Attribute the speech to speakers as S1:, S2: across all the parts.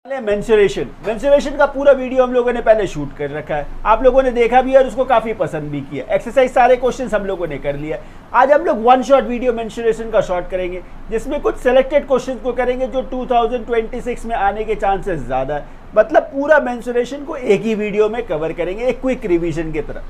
S1: Mensuration का पूरा video हम लोगों ने पहले शूट कर रखा है, आप लोगों ने देखा भी और उसको काफ़ी पसंद भी किया। एक्सरसाइज सारे क्वेश्चंस हम लोगों ने कर लिया। आज हम लोग वन शॉट वीडियो मेंसुरेशन का शॉर्ट करेंगे, जिसमें कुछ सेलेक्टेड क्वेश्चंस को करेंगे जो 2026 में आने के चांसेस ज़्यादा है। मतलब पूरा मेंसुरेशन को एक ही वीडियो में कवर करेंगे, एक क्विक रिविजन की तरह।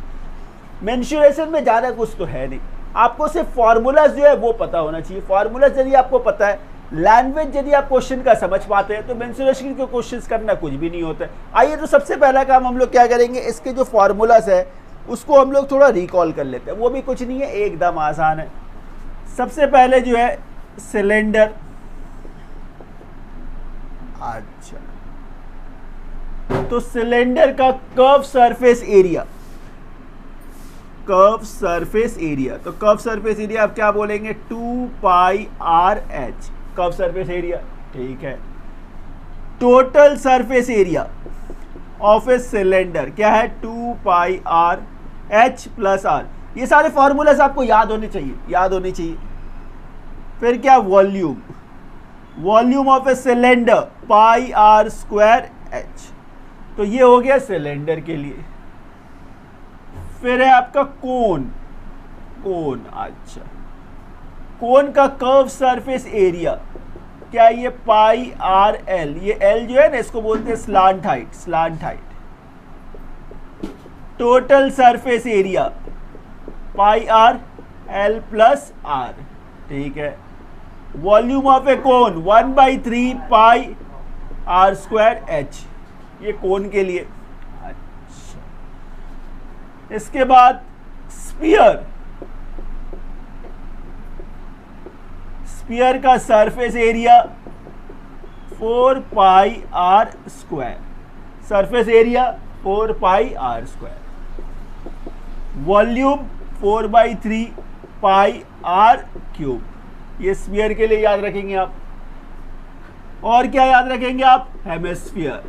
S1: मेंसुरेशन में ज़्यादा कुछ तो है नहीं, आपको सिर्फ फार्मूलाज जो है वो पता होना चाहिए। फार्मूलाज यदि आपको पता है, लैंग्वेज यदि आप क्वेश्चन का समझ पाते हैं, तो मेंसुरेशन के क्वेश्चंस करना कुछ भी नहीं होता है। आइए तो सबसे पहला काम हम लोग क्या करेंगे, इसके जो फार्मूलाज है उसको हम लोग थोड़ा रिकॉल कर लेते हैं। वो भी कुछ नहीं है, एकदम आसान है। सबसे पहले जो है सिलेंडर, अच्छा तो सिलेंडर का curve surface area, curve surface area, तो कर्व सरफेस एरिया आप क्या बोलेंगे, 2 pi r h, curve surface area, ठीक है। Total surface area of a cylinder क्या है, 2 pi r h plus r. ये सारे फॉर्मूलाज आपको याद होने चाहिए, फिर क्या, volume, volume of a cylinder pi are square h, तो ये हो गया सिलेंडर के लिए। फिर है आपका कोन, अच्छा कोन का कर्व सरफेस एरिया क्या, ये पाई आर एल, ये एल जो है ना इसको बोलते हैं slant height. Total surface area pi R L plus R, ठीक है। Volume of a cone 1/3 pi are square H, ये कोन के लिए। अच्छा, इसके बाद स्फीयर का surface area 4 pi are square, surface area 4 pi are square. Volume 4/3 pi are cube, ये स्फीयर के लिए याद रखेंगे आप। और क्या याद रखेंगे आप, हेमिस्फीयर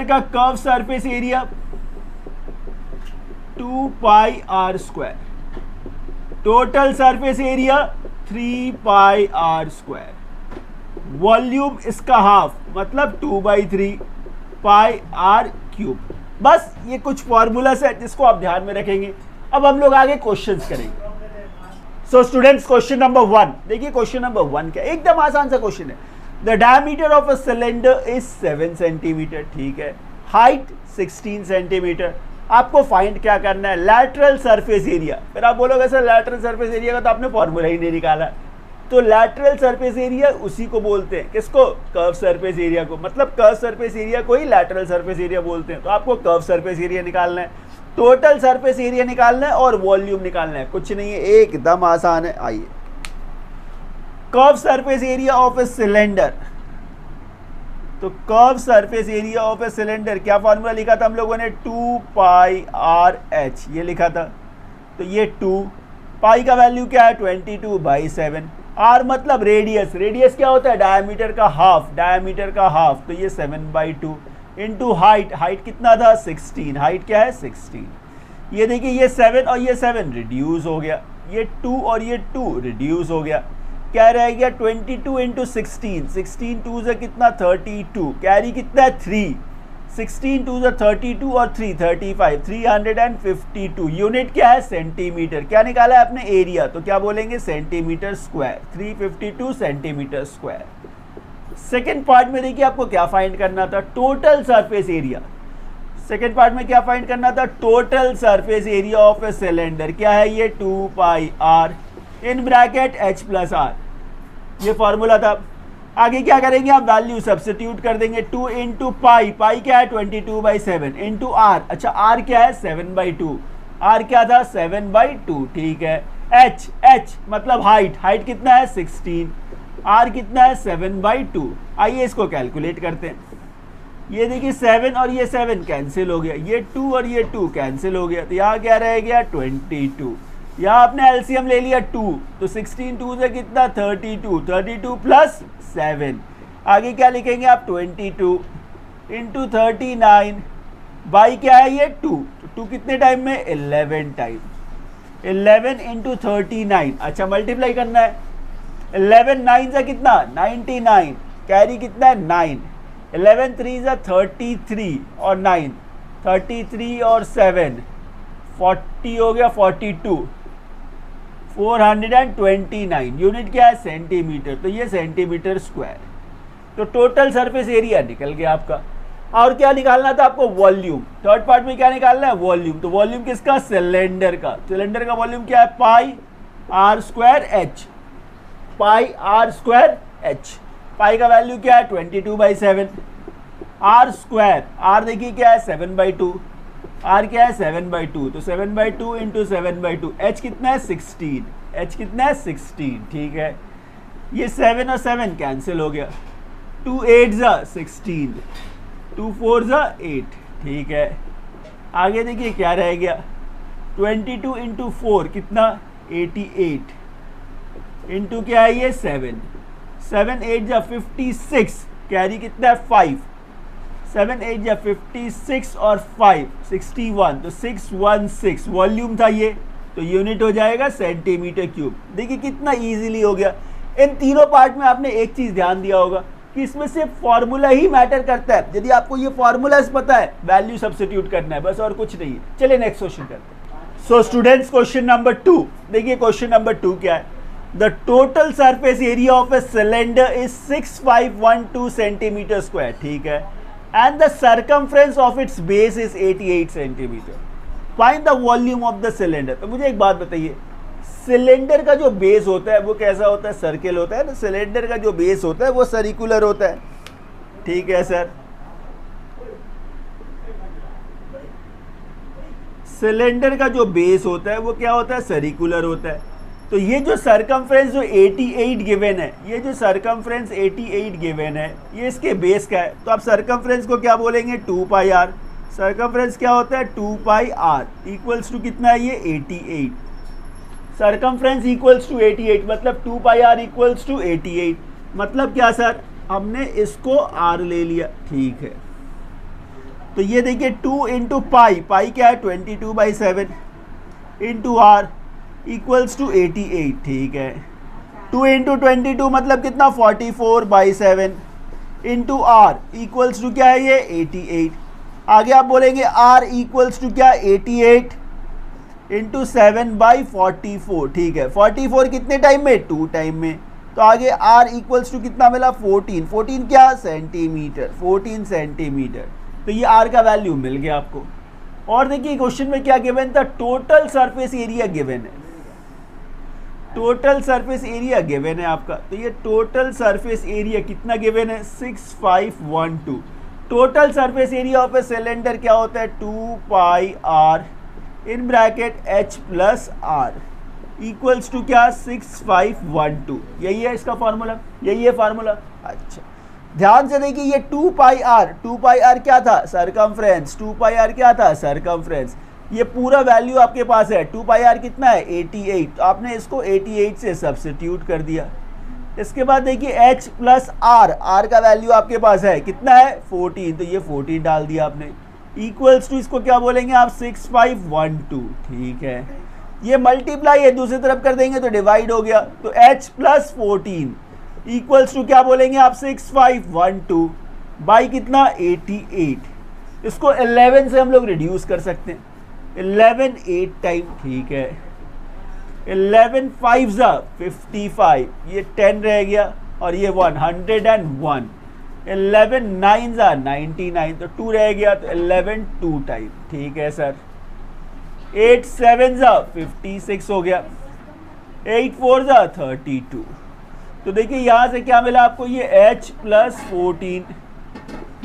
S1: का curve surface area 2 pi are square, total surface area 3 pi are square. Volume इसका हाफ, मतलब 2/3 पाई आर क्यूब। बस ये कुछ फॉर्मूलास है जिसको आप ध्यान में रखेंगे। अब हम लोग आगे क्वेश्चंस करेंगे। सो स्टूडेंट्स, क्वेश्चन नंबर 1 देखिए। क्वेश्चन नंबर 1 क्या, एकदम आसान सा क्वेश्चन है। The diameter of a cylinder is 7 centimetre, ठीक है। Height 16 centimetre. आपको फाइंड क्या करना है, लैटरल सरफेस एरिया। फिर आप बोलोगे सर लैटरल सरफेस एरिया का तो आपने फॉर्मूला ही नहीं निकाला। तो लैटरल सरफेस एरिया उसी को बोलते हैं, किसको, कर्व सरफेस एरिया को। मतलब कर्व सरफेस एरिया को ही लैटरल सरफेस एरिया बोलते हैं। तो आपको कर्व सरफेस एरिया निकालना है, टोटल सरफेस एरिया निकालना है और वॉल्यूम निकालना है। कुछ नहीं है, एकदम आसान है। आइए, curve surface area of a cylinder, तो curve surface area of a cylinder क्या फॉर्मूला लिखा था हम लोगों ने, 2 पाई आर एच, ये लिखा था। तो ये 2 पाई का वैल्यू क्या है, 22/7। आर मतलब रेडियस, रेडियस क्या होता है, डायमीटर का हाफ, तो ये 7/2 इंटू हाइट, हाइट कितना था, 16, हाइट क्या है 16। ये देखिए, ये 7 और ये 7 रिड्यूस हो गया, ये 2 और ये 2 रिड्यूस हो गया। क्या रह गया, 22 इंटू 16, 16 2 से कितना, 32। कैरी कितना है, 3, 16 2 से 32 और 3 35, 352। यूनिट क्या है, सेंटीमीटर। क्या निकाला है आपने, एरिया, तो क्या बोलेंगे, centimetre square, 352 centimetre square. Second part में देखिए आपको क्या फाइंड करना था, total surface area. Second part में क्या फाइंड करना था, total surface area of a cylinder क्या है, ये 2 pi r in bracket h plus r, ये फॉर्मूला था। आगे क्या करेंगे आप, वैल्यू सब्स्टिट्यूट कर देंगे। 2 इंटू पाई, पाई क्या है 22/7 इंटू आर, अच्छा आर क्या है 7/2, आर क्या था 7/2, ठीक है। एच मतलब हाइट, हाइट कितना है 16, आर कितना है 7/2। आइए इसको कैलकुलेट करते हैं। ये देखिए 7 और ये 7 कैंसिल हो गया, ये 2 और ये 2 कैंसिल हो गया, तो यहाँ क्या रह गया 22। यहाँ आपने एलसीएम ले लिया 2, तो 16 2 से कितना 32 प्लस 7। आगे क्या लिखेंगे आप, 22 इंटू 39 बाई क्या है ये 2, तो 2 कितने टाइम में, 11 टाइम। 11 इंटू 39, अच्छा मल्टीप्लाई करना है, 11 9 से कितना 99, कैरी कितना है 9, 11 3 से 33 और 9, 33 और 7 40 हो गया 42, 429 यूनिट क्या है सेंटीमीटर, तो ये सेंटीमीटर स्क्वायर। तो टोटल सरफेस एरिया निकल गया आपका। और क्या निकालना था आपको, वॉल्यूम। थर्ड पार्ट में क्या निकालना है, वॉल्यूम। तो वॉल्यूम किसका, सिलेंडर का। सिलेंडर का वॉल्यूम क्या है, pi are square h, pi are square h. Pi का वैल्यू क्या है 22/7, आर स्क्वायर, आर देखिए क्या है 7/2, आर क्या है 7/2, तो 7/2 इंटू 7/2, एच कितना है 16, एच कितना है 16, ठीक है। ये 7 और 7 कैंसिल हो गया, 2 8 जा 16, 2 4 जा 8, ठीक है। आगे देखिए क्या रह गया, 22 इंटू 4 कितना 88, इंटू क्या है ये 7, 7 8 जा 56, कैरी कितना है 5, 7 8 जा 56 और 5 61, तो 616 वॉल्यूम था ये, तो यूनिट हो जाएगा सेंटीमीटर क्यूब। देखिए कितना इजीली हो गया। इन तीनों पार्ट में आपने एक चीज ध्यान दिया होगा कि इसमें सिर्फ फॉर्मूला ही मैटर करता है। यदि आपको ये फॉर्मूला पता है, वैल्यू सब्स्टिट्यूट करना है बस, और कुछ नहीं है। चलिए नेक्स्ट क्वेश्चन करते हैं। सो स्टूडेंट्स, क्वेश्चन नंबर 2 देखिए, क्वेश्चन नंबर 2 क्या है, the total surface area of a cylinder is 6512 centimetre square, ठीक है, and the circumference of its base is 88 centimetre, find the volume of the cylinder. तो मुझे एक बात बताइए, सिलेंडर का जो बेस होता है वो कैसा होता है, सर्किल होता है ना। सिलेंडर का जो बेस होता है वो सर्कुलर होता है, ठीक है सर। सिलेंडर का जो बेस होता है वो क्या होता है, सर्कुलर होता है। तो ये जो सरकमफ्रेंस जो 88 गिवन है, ये जो सरकमफ्रेंस 88 गिवन है, ये इसके बेस का है। तो आप सरकमफ्रेंस को क्या बोलेंगे, 2 पाई आर। सरकमफ्रेंस क्या होता है 2 पाई आर, इक्वल्स टू कितना है ये 88। सरकमफ्रेंस इक्वल्स टू 88, मतलब 2 पाई आर इक्वल्स टू 88। मतलब क्या सर, हमने इसको आर ले लिया, ठीक है। तो ये देखिए 2 इंटू पाई, पाई क्या है 22/7 इंटू आर इक्वल्स टू 88, ठीक है। 2 इंटू 22 मतलब कितना 44/7 इंटू आर इक्वल्स टू क्या है ये 88। आगे आप बोलेंगे आर इक्वल्स टू क्या 88 इंटू 7/44, ठीक है। 44 कितने टाइम में, 2 टाइम में। तो आगे आर इक्वल्स टू कितना मिला 14, 14 क्या सेंटीमीटर, 14 सेंटीमीटर। तो ये आर का वैल्यू मिल गया आपको। और देखिए क्वेश्चन में क्या गिवन था, टोटल सरफेस एरिया गिवन है, टोटल सरफेस एरिया गिवन है आपका। तो ये टोटल सरफेस एरिया कितना गिवन है 6512। Total surface area of a cylinder क्या होता है 2 pi r in bracket h plus r equals to क्या 6512। यही है इसका फार्मूला, यही है फार्मूला। अच्छा ध्यान से देखिए, ये 2 पाई आर, 2 पाई आर क्या था सरकमफ्रेंस, 2 पाई आर क्या था सरकमफ्रेंस। ये पूरा वैल्यू आपके पास है, 2 पाई आर कितना है 88, तो आपने इसको 88 से सब्स्टिट्यूट कर दिया। इसके बाद देखिए एच प्लस आर, आर का वैल्यू आपके पास है कितना है 14, तो ये 14 डाल दिया आपने, इक्वल्स टू इसको क्या बोलेंगे आप 6512, ठीक है। ये मल्टीप्लाई है, दूसरी तरफ कर देंगे तो डिवाइड हो गया, तो एच प्लस 14 इक्वल्स टू क्या बोलेंगे आप 6512 बाई कितना 88। इसको 11 से हम लोग रिड्यूस कर सकते हैं, 11 8 टाइम, ठीक है। 11 5 जा 55, ये 10 रह गया और ये 101। 11 9 जा 99, तो 2 रह गया, तो 11 2 टाइम, ठीक है सर। 8 7 जा 56 हो गया, 8 4 जा 32। तो देखिए यहाँ से क्या मिला आपको, ये h प्लस 14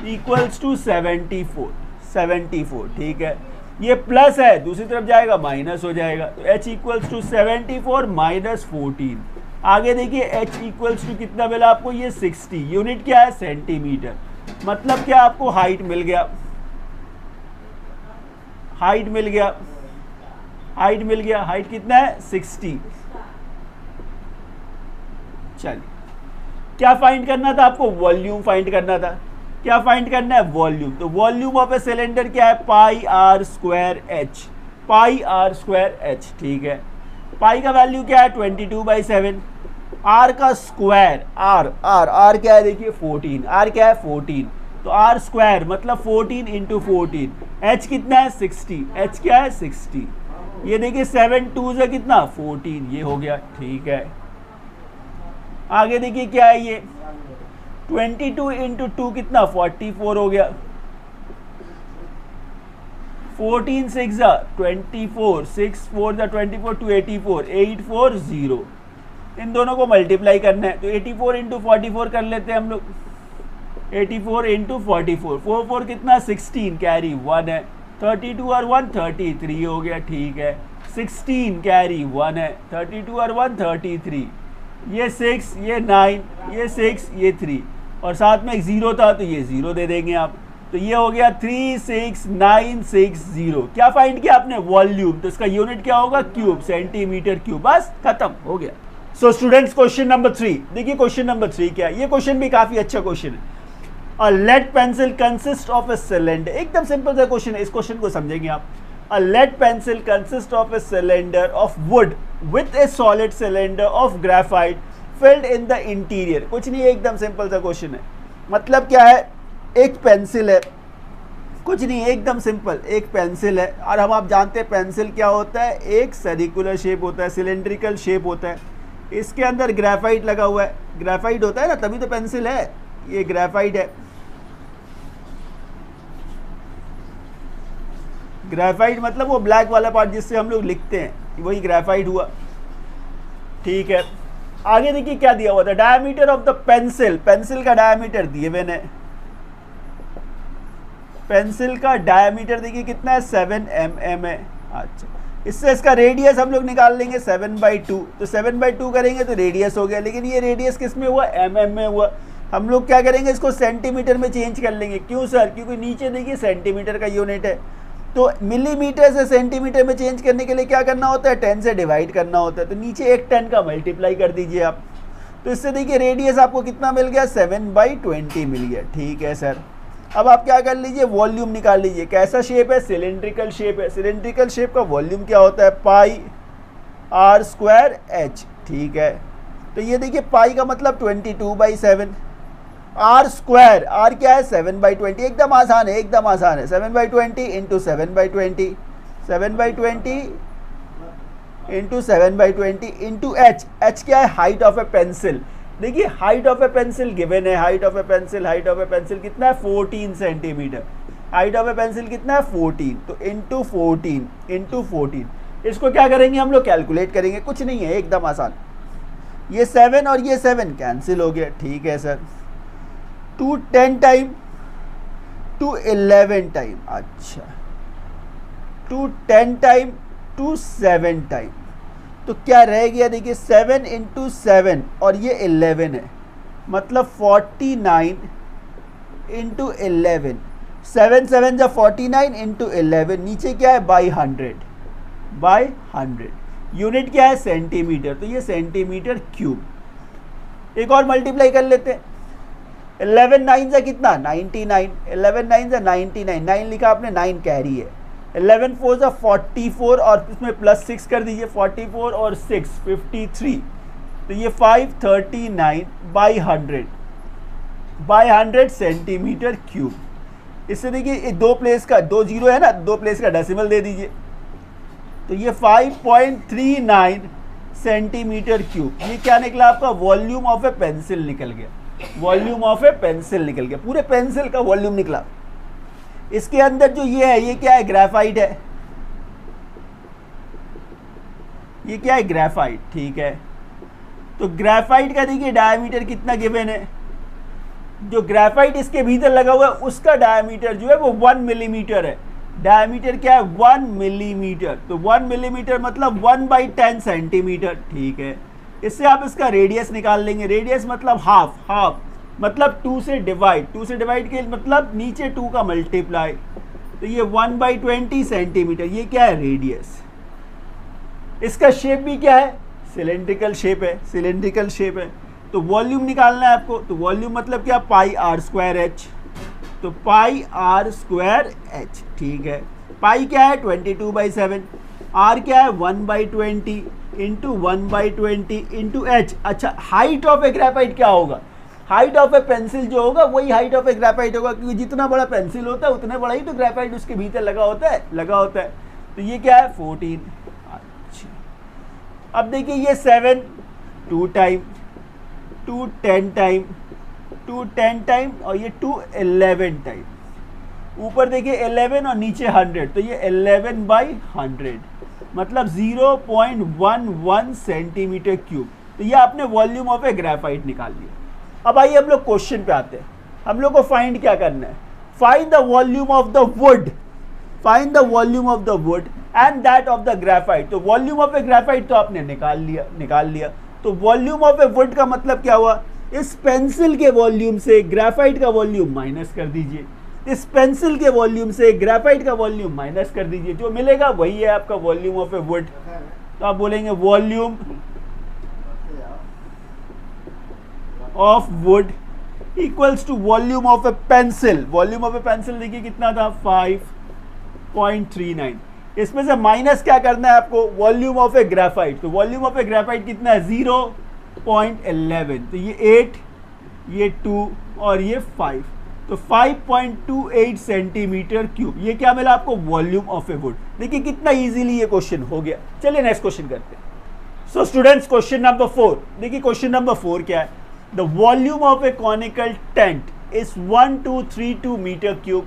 S1: इक्वल्स टू 74, 74, ठीक है। ये प्लस है, दूसरी तरफ जाएगा माइनस हो जाएगा, तो h इक्वल्स टू 74 माइनस 14। आगे देखिए h इक्वल्स टू कितना मिला आपको, ये 60। यूनिट क्या है सेंटीमीटर। मतलब क्या आपको हाइट मिल गया, हाइट मिल गया, हाइट मिल गया। हाइट कितना है 60। चलिए क्या फाइंड करना था आपको, वॉल्यूम फाइंड करना था। क्या फाइंड करना है, वॉल्यूम। तो वॉल्यूम ऑफ ए सिलेंडर क्या है pi are square h, pi are square h, ठीक है। पाई का वैल्यू क्या है 22/7 आर का स्क्वायर, आर आर आर क्या है देखिए 14, आर क्या है 14, तो आर स्क्वायर मतलब 14 इंटू 14, एच कितना है 60, एच क्या है 60, ये देखिए 7 2 से कितना 14, ये हो गया, ठीक है। आगे देखिए क्या है ये 22 इंटू 2 कितना 44 हो गया, 14 6 24, 6 4 24, 284, 840, इन दोनों को मल्टीप्लाई करना है, तो 84 इंटू 44 कर लेते हैं हम लोग, 84 इंटू 44, 4 4 कितना 16, कैरी 1 है, 32 और 1 33 हो गया, ठीक है। 16 कैरी 1 है, 32 और 1 33, ये 6 ये 9 ये 6 ये 3, और साथ में एक 0 था तो ये 0 दे देंगे आप, तो ये हो गया 36960। क्या फाइंड किया आपने, वॉल्यूम, तो इसका यूनिट क्या होगा क्यूब, सेंटीमीटर क्यूब, बस खत्म हो गया। सो स्टूडेंट्स क्वेश्चन नंबर 3, देखिए क्वेश्चन नंबर 3 क्या है, ये क्वेश्चन भी काफी अच्छा क्वेश्चन है। A lead pencil consist of a cylinder, एकदम सिंपल सा क्वेश्चन है, इस क्वेश्चन को समझेंगे आप। A lead pencil consist of a cylinder of wood with a solid cylinder of graphite filled in the interior, कुछ नहीं है, एकदम सिंपल सा क्वेश्चन है। मतलब क्या है, एक पेंसिल है, कुछ नहीं है, एकदम सिंपल, एक पेंसिल है, और आप जानते हैं पेंसिल क्या होता है, एक सर्कुलर शेप होता है, सिलेंड्रिकल शेप होता है, इसके अंदर ग्रेफाइट लगा हुआ है, ग्रेफाइट होता है ना, तभी तो पेंसिल है, ये ग्रेफाइट है। ग्रेफाइट मतलब वो ब्लैक वाला पार्ट जिससे हम लोग लिखते हैं, वही ग्रेफाइट हुआ, ठीक है। आगे देखिए क्या दिया हुआ था, diameter of the pencil, pencil का डायमीटर दिए हुए ने, पेंसिल का डायमीटर देखिए कितना है 7 mm है। अच्छा, इससे इसका रेडियस हम लोग निकाल लेंगे 7/2, तो 7/2 करेंगे तो रेडियस हो गया, लेकिन ये रेडियस किस में हुआ, mm में हुआ। हम लोग क्या करेंगे, इसको सेंटीमीटर में चेंज कर लेंगे, क्यों सर, क्योंकि नीचे देखिए सेंटीमीटर का यूनिट है, तो मिलीमीटर से सेंटीमीटर में चेंज करने के लिए क्या करना होता है, 10 से डिवाइड करना होता है, तो नीचे एक 10 का मल्टीप्लाई कर दीजिए आप, तो इससे देखिए रेडियस आपको कितना मिल गया 7/20 मिल गया, ठीक है सर। अब आप क्या कर लीजिए, वॉल्यूम निकाल लीजिए, कैसा शेप है, सिलेंड्रिकल शेप है, सिलेंड्रिकल शेप का वॉल्यूम क्या होता है, पाई आर स्क्वायर एच, ठीक है। तो ये देखिए पाई का मतलब 22/7, आर स्क्वायर, आर क्या है 7/20, एकदम आसान है, एकदम आसान है, 7/20 into 7/20, 7/20 into 7/20 into h, h क्या है हाइट ऑफ ए पेंसिल, देखिए height of a pencil given है, height of a pencil, height of a pencil कितना है 14 centimetre, height of a pencil कितना है 14, तो इंटू 14, इसको क्या करेंगे हम लोग, कैलकुलेट करेंगे, कुछ नहीं है, एकदम आसान, ये 7 और ये 7 कैंसिल हो गया, ठीक है सर। 2 10 टाइम 2 11 टाइम, अच्छा 2 10 टाइम 2 7 टाइम, तो क्या रह गया देखिए 7 इंटू 7 और ये 11 है, मतलब 49 इंटू 11, 7 7 जा 49 इंटू 11, नीचे क्या है बाई 100, यूनिट क्या है सेंटीमीटर, तो ये सेंटीमीटर क्यूब। एक और मल्टीप्लाई कर लेते हैं, 11 9 जा कितना 99, 11 9 जा 99, 9 लिखा आपने, 9 कैरी है, 11 4 जा 44 और इसमें प्लस 6 कर दीजिए, 44 और 6 53, तो ये 539/100 सेंटीमीटर क्यूब। इससे देखिए दो प्लेस का 2 जीरो है ना, 2 प्लेस का डेसिमल दे दीजिए, तो ये 5.39 सेंटीमीटर क्यूब। ये क्या निकला आपका, वॉल्यूम ऑफ ए पेंसिल निकल गया, वॉल्यूम ऑफ ए पेंसिल निकल गया, पूरे पेंसिल का वॉल्यूम निकला। इसके अंदर जो ये है, ये क्या है, ग्रेफाइट है, ये क्या है ग्रेफाइट, ठीक है। तो ग्रेफाइट का देखिए डायमीटर कितना गिवन है, जो ग्रेफाइट इसके भीतर लगा हुआ है उसका डायमीटर जो है वो 1 मिलीमीटर है, डायमीटर क्या है 1 मिलीमीटर, तो 1 मिलीमीटर मतलब 1/10 सेंटीमीटर, ठीक है। इससे आप इसका रेडियस निकाल लेंगे, रेडियस मतलब हाफ मतलब 2 से डिवाइड के मतलब नीचे 2 का मल्टीप्लाई, तो ये 1/20 सेंटीमीटर, ये क्या है रेडियस। इसका शेप भी क्या है, सिलेंड्रिकल शेप है, तो वॉल्यूम निकालना है आपको, तो वॉल्यूम मतलब क्या, पाई आर स्क्वायर एच, तो पाई आर स्क्वायर एच, ठीक है। पाई क्या है 22/7, आर क्या है 1/20 इंटू 1/20 इंटू एच। अच्छा, हाइट ऑफ ए ग्रेफाइट क्या होगा? हाइट ऑफ ए पेंसिल जो होगा वही हाइट ऑफ ए ग्रेफाइट होगा, क्योंकि जितना बड़ा पेंसिल होता है उतना बड़ा ही तो ग्रेफाइट उसके भीतर लगा होता है। तो ये क्या है 14। अच्छा, अब देखिए ये 7 2 टाइम, 2 10 टाइम, 2 10 टाइम और ये 2 11 टाइम। ऊपर देखिए 11 और नीचे 100, तो ये 11/100 मतलब 0.11 सेंटीमीटर क्यूब। तो ये आपने वॉल्यूम ऑफ ए ग्रेफाइट निकाल लिया। अब आइए हम लोग क्वेश्चन पे आते हैं। हम लोग को फाइंड क्या करना है? Find the volume of the wood, find the volume of the wood and that of the graphite. तो वॉल्यूम ऑफ ए ग्रेफाइट तो आपने निकाल लिया। तो वॉल्यूम ऑफ ए वुड का मतलब क्या हुआ? इस पेंसिल के वॉल्यूम से ग्रेफाइट का वॉल्यूम माइनस कर दीजिए, इस पेंसिल के वॉल्यूम से ग्रेफाइट का वॉल्यूम माइनस कर दीजिए, जो मिलेगा वही है आपका वॉल्यूम ऑफ ए वुड। तो आप बोलेंगे volume of wood equals to volume of a pencil. Volume of a pencil देखिए कितना था 5.39। इसमें से माइनस क्या करना है आपको? Volume of A graphite. तो वॉल्यूम ऑफ ए ग्रेफाइट कितना है 0.11। तो ये 8, ये 2 और ये 5, तो 5.28 सेंटीमीटर क्यूब। ये क्या मिला आपको? Volume of A would. देखिए कितना इजीली ये क्वेश्चन हो गया। चलिए नेक्स्ट क्वेश्चन करते हैं। So students, question number 4। देखिए क्वेश्चन नंबर 4 क्या है? The volume of a conical tent is 1232 metre cube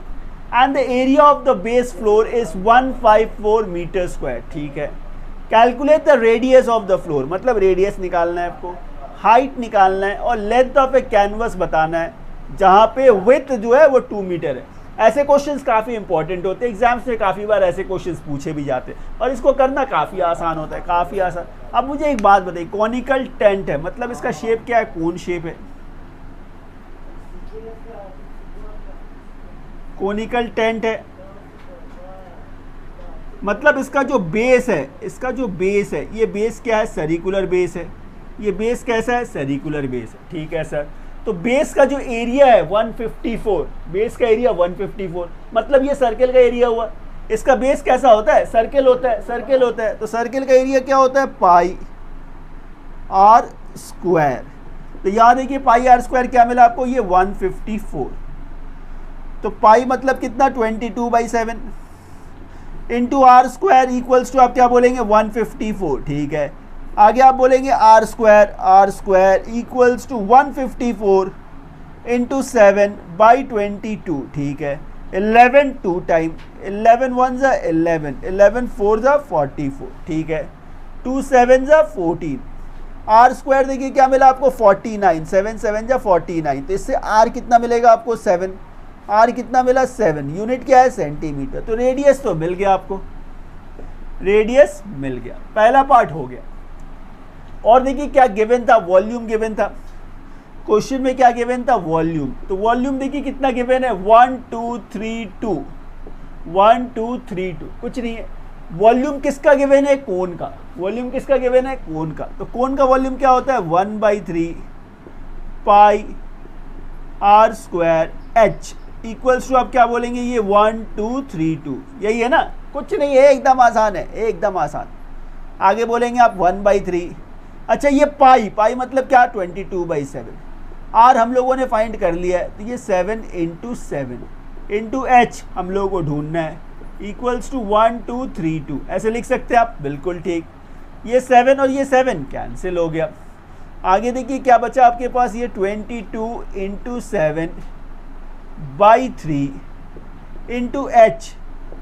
S1: and the area of the base floor is 154 metre square. ठीक है, calculate the radius of the floor, मतलब radius निकालना है आपको, height निकालना है और लेंथ ऑफ ए कैनवस बताना है, जहाँ पे विड्थ जो है वो 2 मीटर है। ऐसे क्वेश्चंस काफ़ी इंपॉर्टेंट होते हैं, एग्जाम्स में काफ़ी बार ऐसे क्वेश्चंस पूछे भी जाते हैं और इसको करना काफ़ी आसान होता है, काफ़ी आसान। अब मुझे एक बात बताइए, कॉनिकल टेंट है मतलब इसका शेप क्या है? कोन शेप है। कॉनिकल टेंट है मतलब इसका जो बेस है, ये बेस क्या है? सर्कुलर बेस है। ये बेस कैसा है? सर्कुलर बेस है। ठीक है सर, तो बेस का जो एरिया है 154, बेस का एरिया 154 मतलब ये सर्कल का एरिया हुआ। इसका बेस कैसा होता है? सर्कल होता है, तो सर्कल का एरिया क्या होता है? Pi are square. तो याद देखिए पाई आर स्क्वायर क्या मिला आपको? ये 154। तो पाई मतलब कितना? 22/7 into R square equals to आप क्या बोलेंगे? 154। ठीक है, आगे आप बोलेंगे R square equals to 154 into 7/22। ठीक है, 11 2 टाइम, 11 1 ज़ा 11, 11 4 ज़ा 44। ठीक है, 2 7 ज़ा 14। आर स्क्वायर देखिए क्या मिला आपको? 49, 7 7 ज़ा 49। तो इससे आर कितना मिलेगा आपको? 7। आर कितना मिला? 7। यूनिट क्या है? सेंटीमीटर। तो रेडियस तो मिल गया आपको, रेडियस मिल गया, पहला पार्ट हो गया। और देखिए क्या गिवन था? वॉल्यूम गिवन था। क्वेश्चन में क्या गिवन था? वॉल्यूम। तो वॉल्यूम देखिए कितना गिवन है? 1232, 1232 कुछ नहीं है। वॉल्यूम किसका गिवन है? कोन का। वॉल्यूम किसका गिवन है? कोन का। तो कोन का वॉल्यूम क्या होता है? 1/3 pi are square h equals to आप क्या बोलेंगे? ये 1232, यही है ना? कुछ नहीं है, एकदम आसान है, एकदम आसान। आगे बोलेंगे आप 1/3। अच्छा, ये पाई मतलब क्या? 22/7। आर हम लोगों ने फाइंड कर लिया है, तो ये 7 इंटू 7 इंटू एच हम लोगों को ढूंढना है, इक्वल्स टू 1232। ऐसे लिख सकते हैं आप, बिल्कुल ठीक। ये 7 और ये 7 कैंसिल हो गया। आगे देखिए क्या बचा आपके पास? ये 22 into 7/3 into H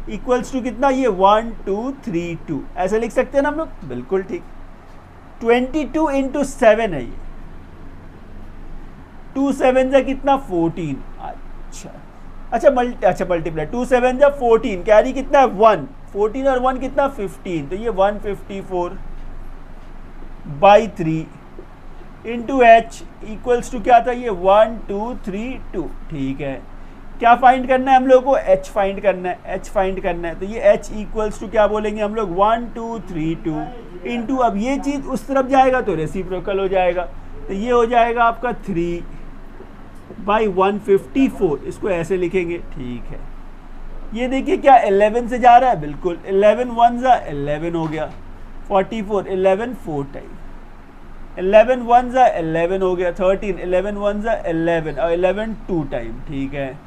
S1: equals to कितना? ये 1232। ऐसे लिख सकते हैं ना हम लोग, बिल्कुल ठीक। 22 इंटू 7 है ये, 2 7 जा कितना? 14। अच्छा मल्टीप्लाई, 2 7 जा 14, कैरी कितना है? 1। 14 और 1 कितना? 15। तो ये 154/3 इंटू एच इक्वल्स टू क्या था? ये 1232। ठीक है, क्या फाइंड करना है हम लोग को? एच फाइंड करना है, एच फाइंड करना है। तो ये एच इक्वल्स टू क्या बोलेंगे हम लोग? 1232 इंटू, अब ये चीज़ उस तरफ जाएगा तो रेसिप्रोकल हो जाएगा, तो ये हो जाएगा आपका 3/154। इसको ऐसे लिखेंगे, ठीक है। ये देखिए क्या 11 से जा रहा है, बिल्कुल 11 1 जा 11 हो गया, 44 11 4 टाइम, 11 1 जा 11 हो गया, 13 11 1 जा 11 और 11 2 टाइम, ठीक है।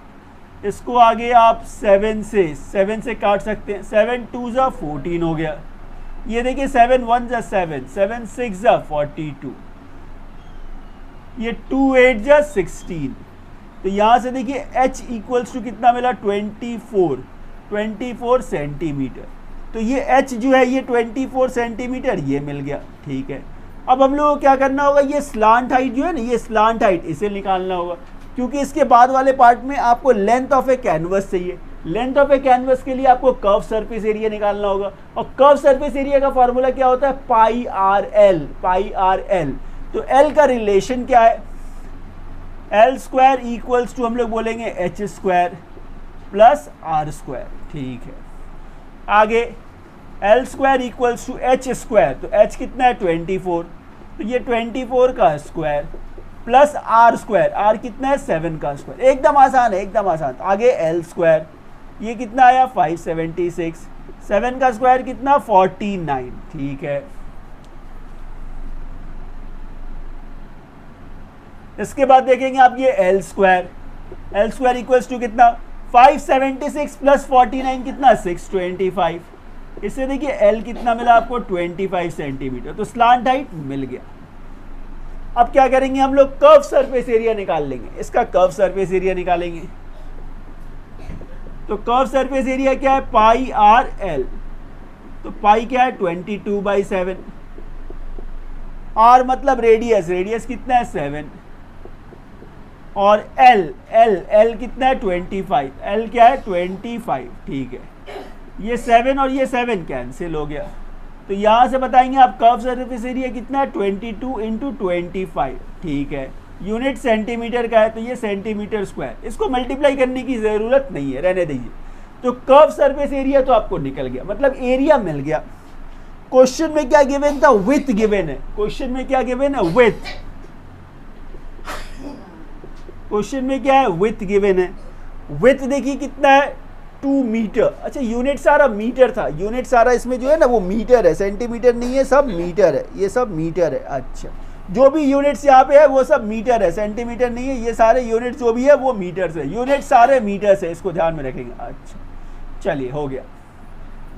S1: इसको आगे आप 7 से काट सकते हैं, 7 2 जा 14 हो गया, ये देखिए 7 1 जा 7, 7 6 जा 42, ये 2 8 जा 16। तो यहाँ से देखिए h इक्वल्स टू कितना मिला, 24 सेंटीमीटर। तो ये h जो है ये 24 सेंटीमीटर ये मिल गया, ठीक है। अब हम लोगों को क्या करना होगा, ये स्लांट हाइट जो है ना, ये स्लांट हाइट इसे निकालना होगा, क्योंकि इसके बाद वाले पार्ट में आपको लेंथ ऑफ ए कैनवस चाहिए। लेंथ ऑफ ए कैनवस के लिए आपको कर्व सरफेस एरिया निकालना होगा, और कर्व सरफेस एरिया का फॉर्मूला क्या होता है, पाई आर एल। तो एल का रिलेशन क्या है, एल स्क्वायर इक्वल्स टू हम लोग बोलेंगे H square plus R square, ठीक है। आगे L square equals to H square, तो एच कितना है 24, तो ये 24 का square plus R square, are कितना है 7 का स्क्वायर, एकदम आसान है, एकदम आसान। आगे एल स्क्वायर, ये कितना आया 576, 7 का स्क्वायर कितना 49, ठीक है। इसके बाद देखेंगे आप ये एल स्क्वायर इक्वल्स टू कितना 576 प्लस 49 कितना 625। इससे देखिए एल कितना मिला आपको 25 सेंटीमीटर, तो स्लांट हाइट मिल गया। अब क्या करेंगे हम लोग, कर्व सरफेस एरिया निकाल लेंगे, इसका कर्व सरफेस एरिया निकालेंगे। तो कर्व सरफेस एरिया क्या है, पाई आर एल, तो पाई क्या है 22/7, आर मतलब रेडियस कितना है 7, और एल कितना है 25, एल क्या है 25, ठीक है। ये 7 और ये 7 कैंसिल हो गया, तो यहाँ से बताएंगे आप कर्व सरफेस एरिया कितना है 22 इंटू 25, ठीक है। यूनिट सेंटीमीटर का है, तो ये सेंटीमीटर स्क्वायर, इसको मल्टीप्लाई करने की ज़रूरत नहीं है, रहने दीजिए। तो कर्व सरफेस एरिया तो आपको निकल गया, मतलब एरिया मिल गया। क्वेश्चन में क्या गिवन था, विथ गिवन है। क्वेश्चन में क्या गिवन है, विथ। क्वेश्चन में क्या है, विथ गिवन है। विथ देखिए कितना है 2 मीटर। अच्छा यूनिट सारा मीटर था, यूनिट सारा इसमें जो है ना वो मीटर है, सेंटीमीटर नहीं है, सब मीटर है, ये सब मीटर है। अच्छा जो भी यूनिट्स यहाँ पे है वो सब मीटर है, सेंटीमीटर नहीं है, ये सारे यूनिट जो भी है वो मीटर से, यूनिट सारे मीटर से, इसको ध्यान में रखेंगे। अच्छा चलिए हो गया,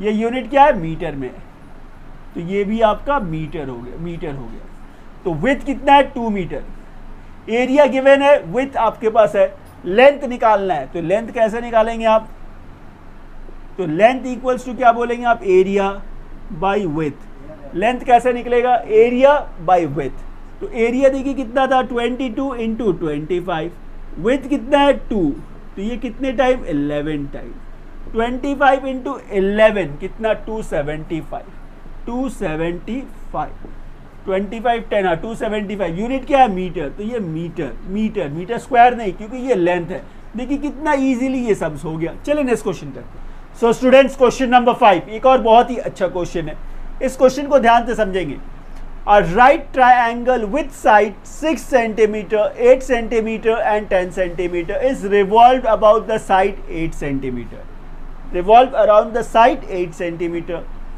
S1: ये यूनिट क्या है मीटर में, तो ये भी आपका मीटर हो गया, मीटर हो गया। तो विथ कितना है 2 मीटर, एरिया गिवन है, विथ आपके पास है, लेंथ निकालना है, तो लेंथ कैसे निकालेंगे आप, तो लेंथ इक्वल्स टू क्या बोलेंगे आप, एरिया बाई विथ। लेंथ कैसे निकलेगा, एरिया बाई विथ। तो एरिया देखिए कितना था 22 इंटू 25, विथ कितना है 2, तो ये कितने टाइम 11 टाइम, 25 इंटू 11 कितना 275, 275, 25 10 हाँ 275। यूनिट क्या है मीटर, तो ये मीटर स्क्वायर नहीं, क्योंकि ये लेंथ है। देखिए कितना इजीली ये सब हो गया। चलिए नेक्स्ट क्वेश्चन करते हैं। सो स्टूडेंट्स क्वेश्चन नंबर 5 एक और बहुत ही अच्छा क्वेश्चन है, इस क्वेश्चन को ध्यान से समझेंगे। A right triangle with side 6 cm, 8 cm and 10 cm is revolved about the side 8 cm. Revolved around the side 8 cm.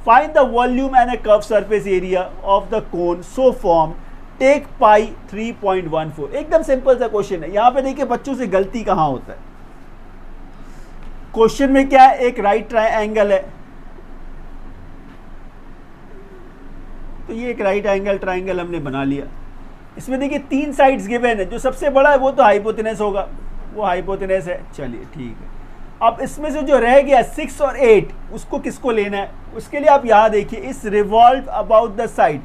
S1: Find the volume and a curved surface area of the cone so formed. Take pi 3.14. एकदम simple सा question है। यहाँ पे देखिए बच्चों से गलती कहाँ होता है। क्वेश्चन में क्या है, एक राइट ट्रायंगल है, तो ये एक राइट एंगल ट्रायंगल हमने बना लिया। इसमें देखिए 3 साइड्स गिवन है, जो सबसे बड़ा है वो तो हाइपोटेनस होगा, वो हाइपोटेनस है। चलिए ठीक है, अब इसमें से जो रह गया 6 और 8 उसको किसको लेना है, उसके लिए आप यहाँ देखिए, इस रिवॉल्व अबाउट द साइड,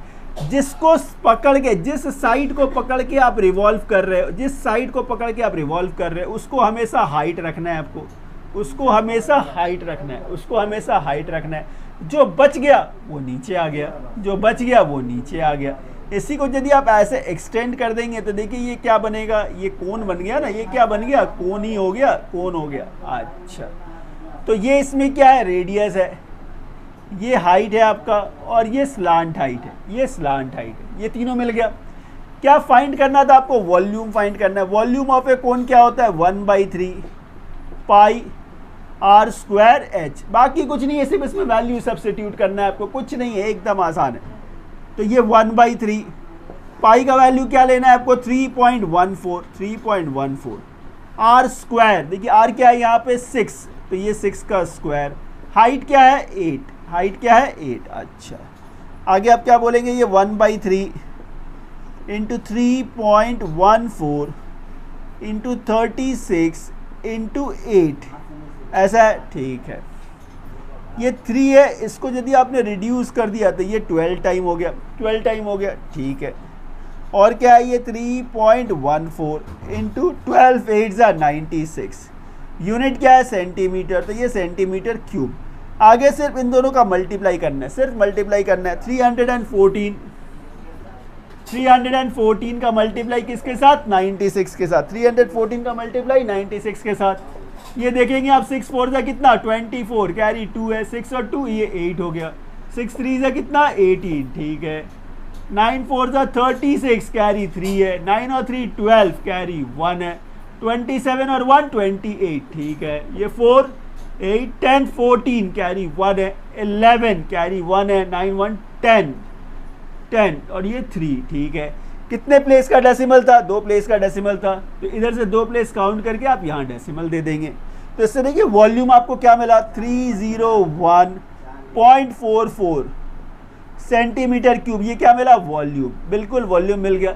S1: जिसको पकड़ के, जिस साइड को पकड़ के आप रिवॉल्व कर रहे हो, जिस साइड को पकड़ के आप रिवॉल्व कर रहे हो उसको हमेशा हाइट रखना है आपको, उसको हमेशा हाइट रखना है, उसको हमेशा हाइट रखना है। जो बच गया वो नीचे आ गया, जो बच गया वो नीचे आ गया। इसी को यदि आप ऐसे एक्सटेंड कर देंगे तो देखिए ये क्या बनेगा, ये कोन बन गया ना, ये क्या बन गया, कोन ही हो गया, कोन हो गया। अच्छा तो ये इसमें क्या है, रेडियस है, ये हाइट है आपका, और ये स्लांट हाइट है, ये स्लांट हाइट है, ये तीनों मिल गया। क्या फाइंड करना था आपको, वॉल्यूम फाइंड करना है। वॉल्यूम ऑफ ए कोन क्या होता है, 1/3 पाई आर स्क्वायर एच, बाकी कुछ नहीं है, सिर्फ इसमें वैल्यू सब्स्टिट्यूट करना है आपको, कुछ नहीं है, एकदम आसान है। तो ये 1/3, पाई का वैल्यू क्या लेना है आपको 3.14 आर स्क्वायर, देखिए आर क्या है यहाँ पे 6, तो ये 6 का स्क्वायर, हाइट क्या है 8, हाइट क्या है 8। अच्छा आगे आप क्या बोलेंगे, ये 1/3 इंटू 3.14 इंटू 36 इंटू 8, ऐसा है, ठीक है। ये 3 है, इसको यदि आपने रिड्यूस कर दिया तो ये 12 टाइम हो गया, 12 टाइम हो गया, ठीक है। और क्या है ये 3.14 इंटू 12 8 96, यूनिट क्या है सेंटीमीटर, तो ये सेंटीमीटर क्यूब। आगे सिर्फ इन दोनों का मल्टीप्लाई करना है, सिर्फ मल्टीप्लाई करना है। 314 का मल्टीप्लाई किसके साथ, 96 के साथ, 314 का मल्टीप्लाई 96 के साथ। ये देखेंगे आप 6 4 से कितना 24, कैरी 2 है, 6 और 2 ये 8 हो गया, 6 3 से कितना 18, ठीक है। 9 4 से 36, कैरी 3 है, 9 और 3 12, कैरी 1 है, 27 और 1 28, ठीक है। ये 4 8 10 14, कैरी 1 है, 11 कैरी 1 है, 9 1 10 और ये 3, ठीक है। कितने प्लेस का डेसिमल था, 2 प्लेस का डेसिमल था, तो इधर से 2 प्लेस काउंट करके आप यहाँ डेसिमल दे देंगे। तो इससे देखिए वॉल्यूम आपको क्या मिला 301.44 सेंटीमीटर क्यूब, ये क्या मिला वॉल्यूम, बिल्कुल वॉल्यूम मिल गया।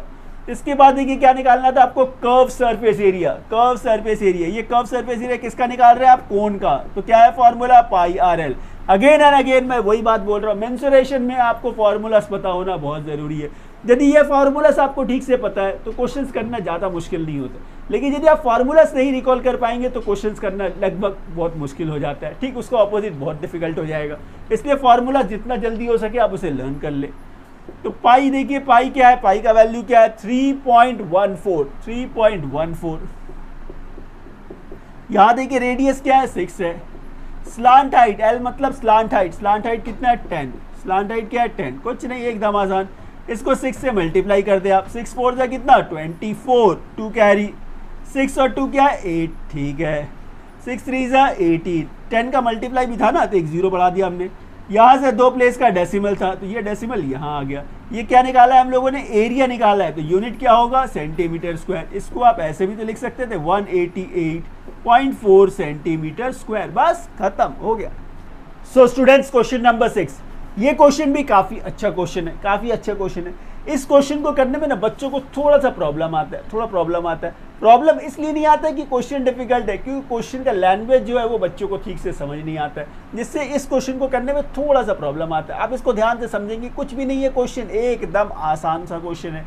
S1: इसके बाद देखिए क्या निकालना था आपको, curve surface area, curve surface area. ये कर्व सरफेस एरिया किसका निकाल रहे हैं आप, कोन का, तो क्या है formula pi R L. Again and again मैं वही बात बोल रहा हूँ, मेंसुरेशन में आपको फॉर्मूलास पता होना बहुत ज़रूरी है। यदि ये फार्मूलास आपको ठीक से पता है तो क्वेश्चंस करना ज़्यादा मुश्किल नहीं होता, लेकिन यदि आप फार्मूलास नहीं रिकॉल कर पाएंगे तो क्वेश्चंस करना लगभग बहुत मुश्किल हो जाता है, ठीक उसको अपोजिट बहुत डिफिकल्ट हो जाएगा। इसलिए फार्मूला जितना जल्दी हो सके आप उसे लर्न कर ले। तो पाई देखिए, पाई क्या है, पाई का वैल्यू क्या है 3.14। यहाँ देखिए रेडियस क्या है 6 है, स्लांट हाइट एल मतलब स्लांट हाइट, स्लांट हाइट कितना है 10, स्लांट हाइट क्या है 10, कुछ नहीं एकदम आसान। इसको 6 से मल्टीप्लाई कर दे आप, 6 4 से कितना 24, 2 कैरी, 6 और 2 क्या है 8, ठीक है। 6 3 से 18, 10 का मल्टीप्लाई भी था ना तो एक 0 बढ़ा दिया हमने। यहाँ से 2 प्लेस का डेसिमल था तो ये डेसिमल यहाँ आ गया। ये क्या निकाला है हम लोगों ने, एरिया निकाला है, तो यूनिट क्या होगा सेंटीमीटर स्क्वायर। इसको आप ऐसे भी तो लिख सकते थे 188.4 सेंटीमीटर स्क्वायर, बस खत्म हो गया। सो स्टूडेंट्स क्वेश्चन नंबर 6, ये क्वेश्चन भी काफ़ी अच्छा क्वेश्चन है, काफ़ी अच्छा क्वेश्चन है। इस क्वेश्चन को करने में ना बच्चों को थोड़ा सा प्रॉब्लम आता है, थोड़ा प्रॉब्लम आता है। प्रॉब्लम इसलिए नहीं आता है कि क्वेश्चन डिफिकल्ट है, क्योंकि क्वेश्चन का लैंग्वेज जो है वो बच्चों को ठीक से समझ नहीं आता है, जिससे इस क्वेश्चन को करने में थोड़ा सा प्रॉब्लम आता है। आप इसको ध्यान से समझेंगे, कुछ भी नहीं है क्वेश्चन, एकदम आसान सा क्वेश्चन है।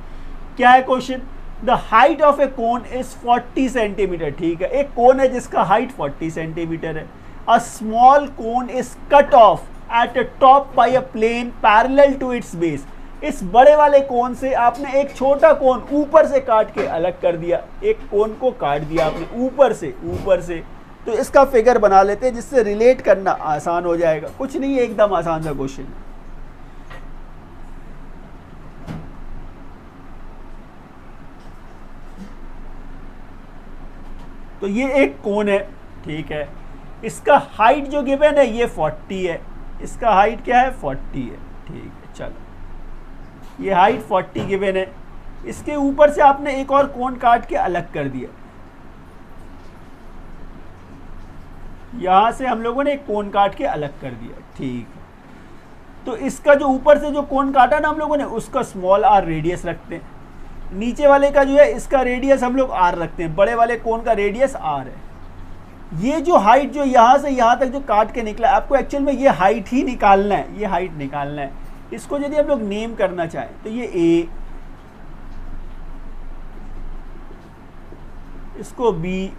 S1: क्या है question, the height of a cone is 40 centimetre, ठीक है। एक कोन है जिसका हाइट 40 सेंटीमीटर है। A small cone is cut off at a top by a plane parallel to its base. इस बड़े वाले कोन से आपने एक छोटा कोन ऊपर से काट के अलग कर दिया, एक कोन को काट दिया आपने ऊपर से। तो इसका फिगर बना लेते हैं जिससे रिलेट करना आसान हो जाएगा। कुछ नहीं है, एकदम आसान सा क्वेश्चन है। तो ये एक कोन है, ठीक है। इसका हाइट जो गिवन है ये 40 है, इसका हाइट क्या है 40 है, ठीक है। चलो ये हाइट 40 गिवन है, इसके ऊपर से आपने एक और कोन काट के अलग कर दिया। यहां से हम लोगों ने एक कोन काट के अलग कर दिया, ठीक है। तो इसका जो ऊपर से जो कोन काटा ना हम लोगों ने, उसका स्मॉल आर रेडियस रखते हैं। नीचे वाले का जो है इसका रेडियस हम लोग आर रखते हैं, बड़े वाले कोन का रेडियस आर है। ये जो हाइट जो यहां से यहां तक जो काट के निकला, आपको एक्चुअल में ये हाइट ही निकालना है, ये हाइट निकालना है। इसको यदि हम लोग नेम करना चाहें तो ये ए, इसको बी,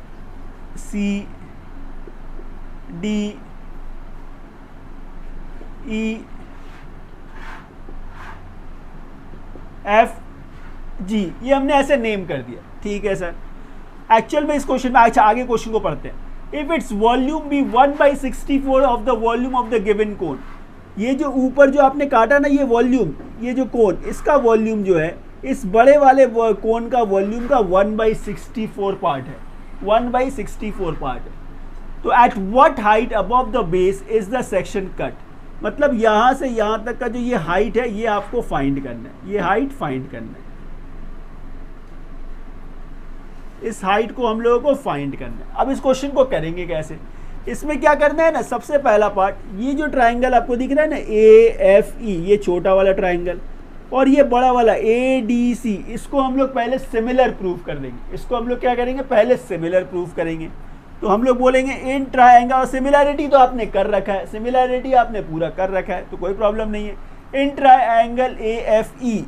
S1: सी, डी, ई, एफ, जी, ये हमने ऐसे नेम कर दिया, ठीक है सर। एक्चुअल में इस क्वेश्चन में, अच्छा आगे क्वेश्चन को पढ़ते हैं। If it's volume be 1/64 of the volume of the given cone, ये जो ऊपर जो आपने काटा ना ये वॉल्यूम, ये जो कोन, इसका वॉल्यूम जो है इस बड़े वाले कोन का वॉल्यूम का 1/64 पार्ट है, 1/64 पार्ट है। तो at what height above the base is the section cut, मतलब यहां से यहां तक का जो ये हाइट है ये आपको फाइंड करना है, ये हाइट फाइंड करना है, इस हाइट को हम लोगों को फाइंड करना है। अब इस क्वेश्चन को करेंगे कैसे, इसमें क्या करना है ना, सबसे पहला पार्ट ये जो ट्राइंगल आपको दिख रहा है ना AFE, ये छोटा वाला ट्राइंगल और ये बड़ा वाला ADC, इसको हम लोग पहले सिमिलर प्रूफ कर देंगे। इसको हम लोग क्या करेंगे, पहले सिमिलर प्रूफ करेंगे। तो हम लोग बोलेंगे इन ट्राइंगल, और सिमिलैरिटी तो आपने कर रखा है, सिमिलैरिटी आपने पूरा कर रखा है तो कोई प्रॉब्लम नहीं है। In triangle AFE,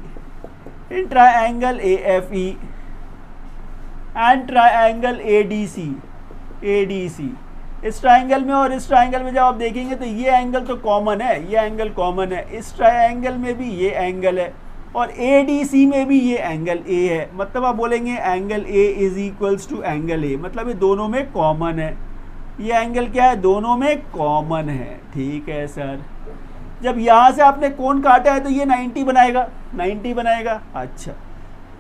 S1: in triangle AFE and triangle ADC, ADC, इस ट्राइंगल में और इस ट्राइंगल में जब आप देखेंगे तो ये एंगल तो कॉमन है, ये एंगल कॉमन है, इस ट्राइंगल में भी ये एंगल है और ADC में भी ये एंगल A है, मतलब आप बोलेंगे angle A is equals to angle A, मतलब ये दोनों में कॉमन है, ये एंगल क्या है, दोनों में कॉमन है। ठीक है सर, जब यहाँ से आपने कोण काटा है तो ये 90 बनाएगा, 90 बनाएगा। अच्छा,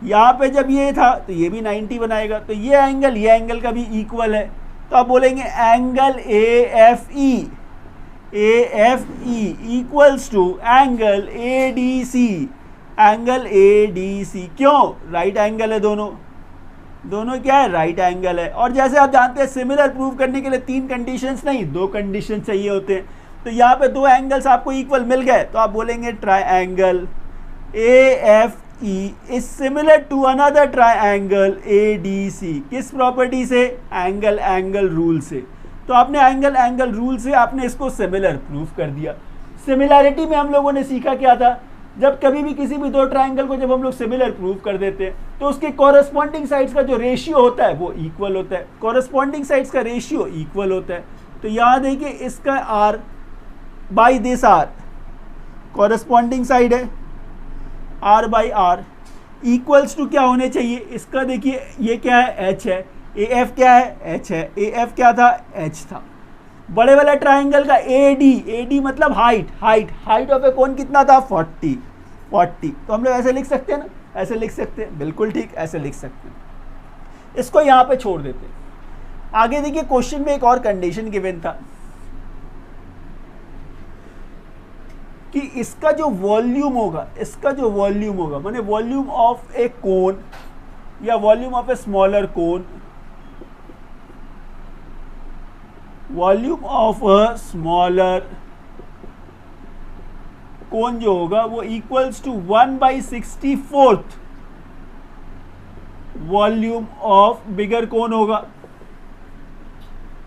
S1: यहाँ पे जब ये था तो ये भी 90 बनाएगा, तो ये एंगल का भी इक्वल है, तो आप बोलेंगे angle AFE, AFE equals to angle ADC, angle ADC। क्यों, राइट एंगल है, दोनों दोनों क्या है, राइट एंगल है। और जैसे आप जानते हैं सिमिलर प्रूव करने के लिए 3 कंडीशंस नहीं 2 कंडीशन चाहिए होते हैं, तो यहाँ पे 2 एंगल्स आपको इक्वल मिल गए, तो आप बोलेंगे triangle AFE is similar to another triangle ADC, किस प्रॉपर्टी से, एंगल रूल से। तो आपने एंगल रूल से आपने इसको सिमिलर प्रूफ कर दिया। सिमिलैरिटी में हम लोगों ने सीखा क्या था, जब कभी भी किसी भी 2 ट्राइंगल को जब हम लोग सिमिलर प्रूफ कर देते हैं तो उसके कॉरेस्पॉन्डिंग साइड्स का जो रेशियो होता है वो इक्वल होता है, कॉरेस्पॉन्डिंग साइड्स का रेशियो इक्वल होता है। तो यहाँ देखिए इसका R by this R corresponding side है, R by R equals to क्या होने चाहिए, इसका देखिए ये क्या है, H है, AF क्या है, H है, AF क्या था, H था। बड़े वाले ट्राइंगल का AD मतलब हाइट ऑफ ए कोन कितना था, 40। तो हम लोग ऐसे लिख सकते हैं ना, ऐसे लिख सकते हैं, बिल्कुल ठीक, ऐसे लिख सकते हैं। इसको यहाँ पे छोड़ देते हैं। आगे देखिए क्वेश्चन में एक और कंडीशन गिवन था कि इसका जो वॉल्यूम होगा, माने वॉल्यूम ऑफ ए कोन या volume of a smaller cone, volume of a smaller cone जो होगा वो equals to 1/64 volume of bigger cone होगा,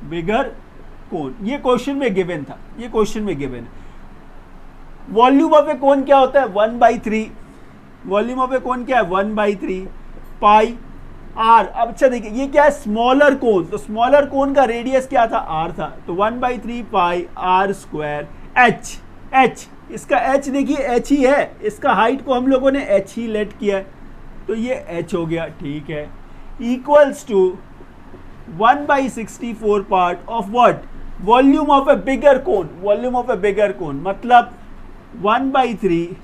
S1: बिगर कोन। ये क्वेश्चन में गिवन था, ये क्वेश्चन में गिवन है। वॉल्यूम ऑफ ए कोन क्या होता है, 1/3, वॉल्यूम ऑफ ए कोन क्या है, 1/3 पाई R। अब अच्छा देखिए ये क्या है, स्मॉलर कोन, तो स्मॉलर कोन का रेडियस क्या था, R था, तो 1/3 पाई R स्क्वायर H, इसका H देखिए H ही है, इसका हाइट को हम लोगों ने H ही लेट किया है, तो ये H हो गया। ठीक है, equals to 1/64 part of what, volume of a bigger cone, volume of a bigger cone मतलब 1/3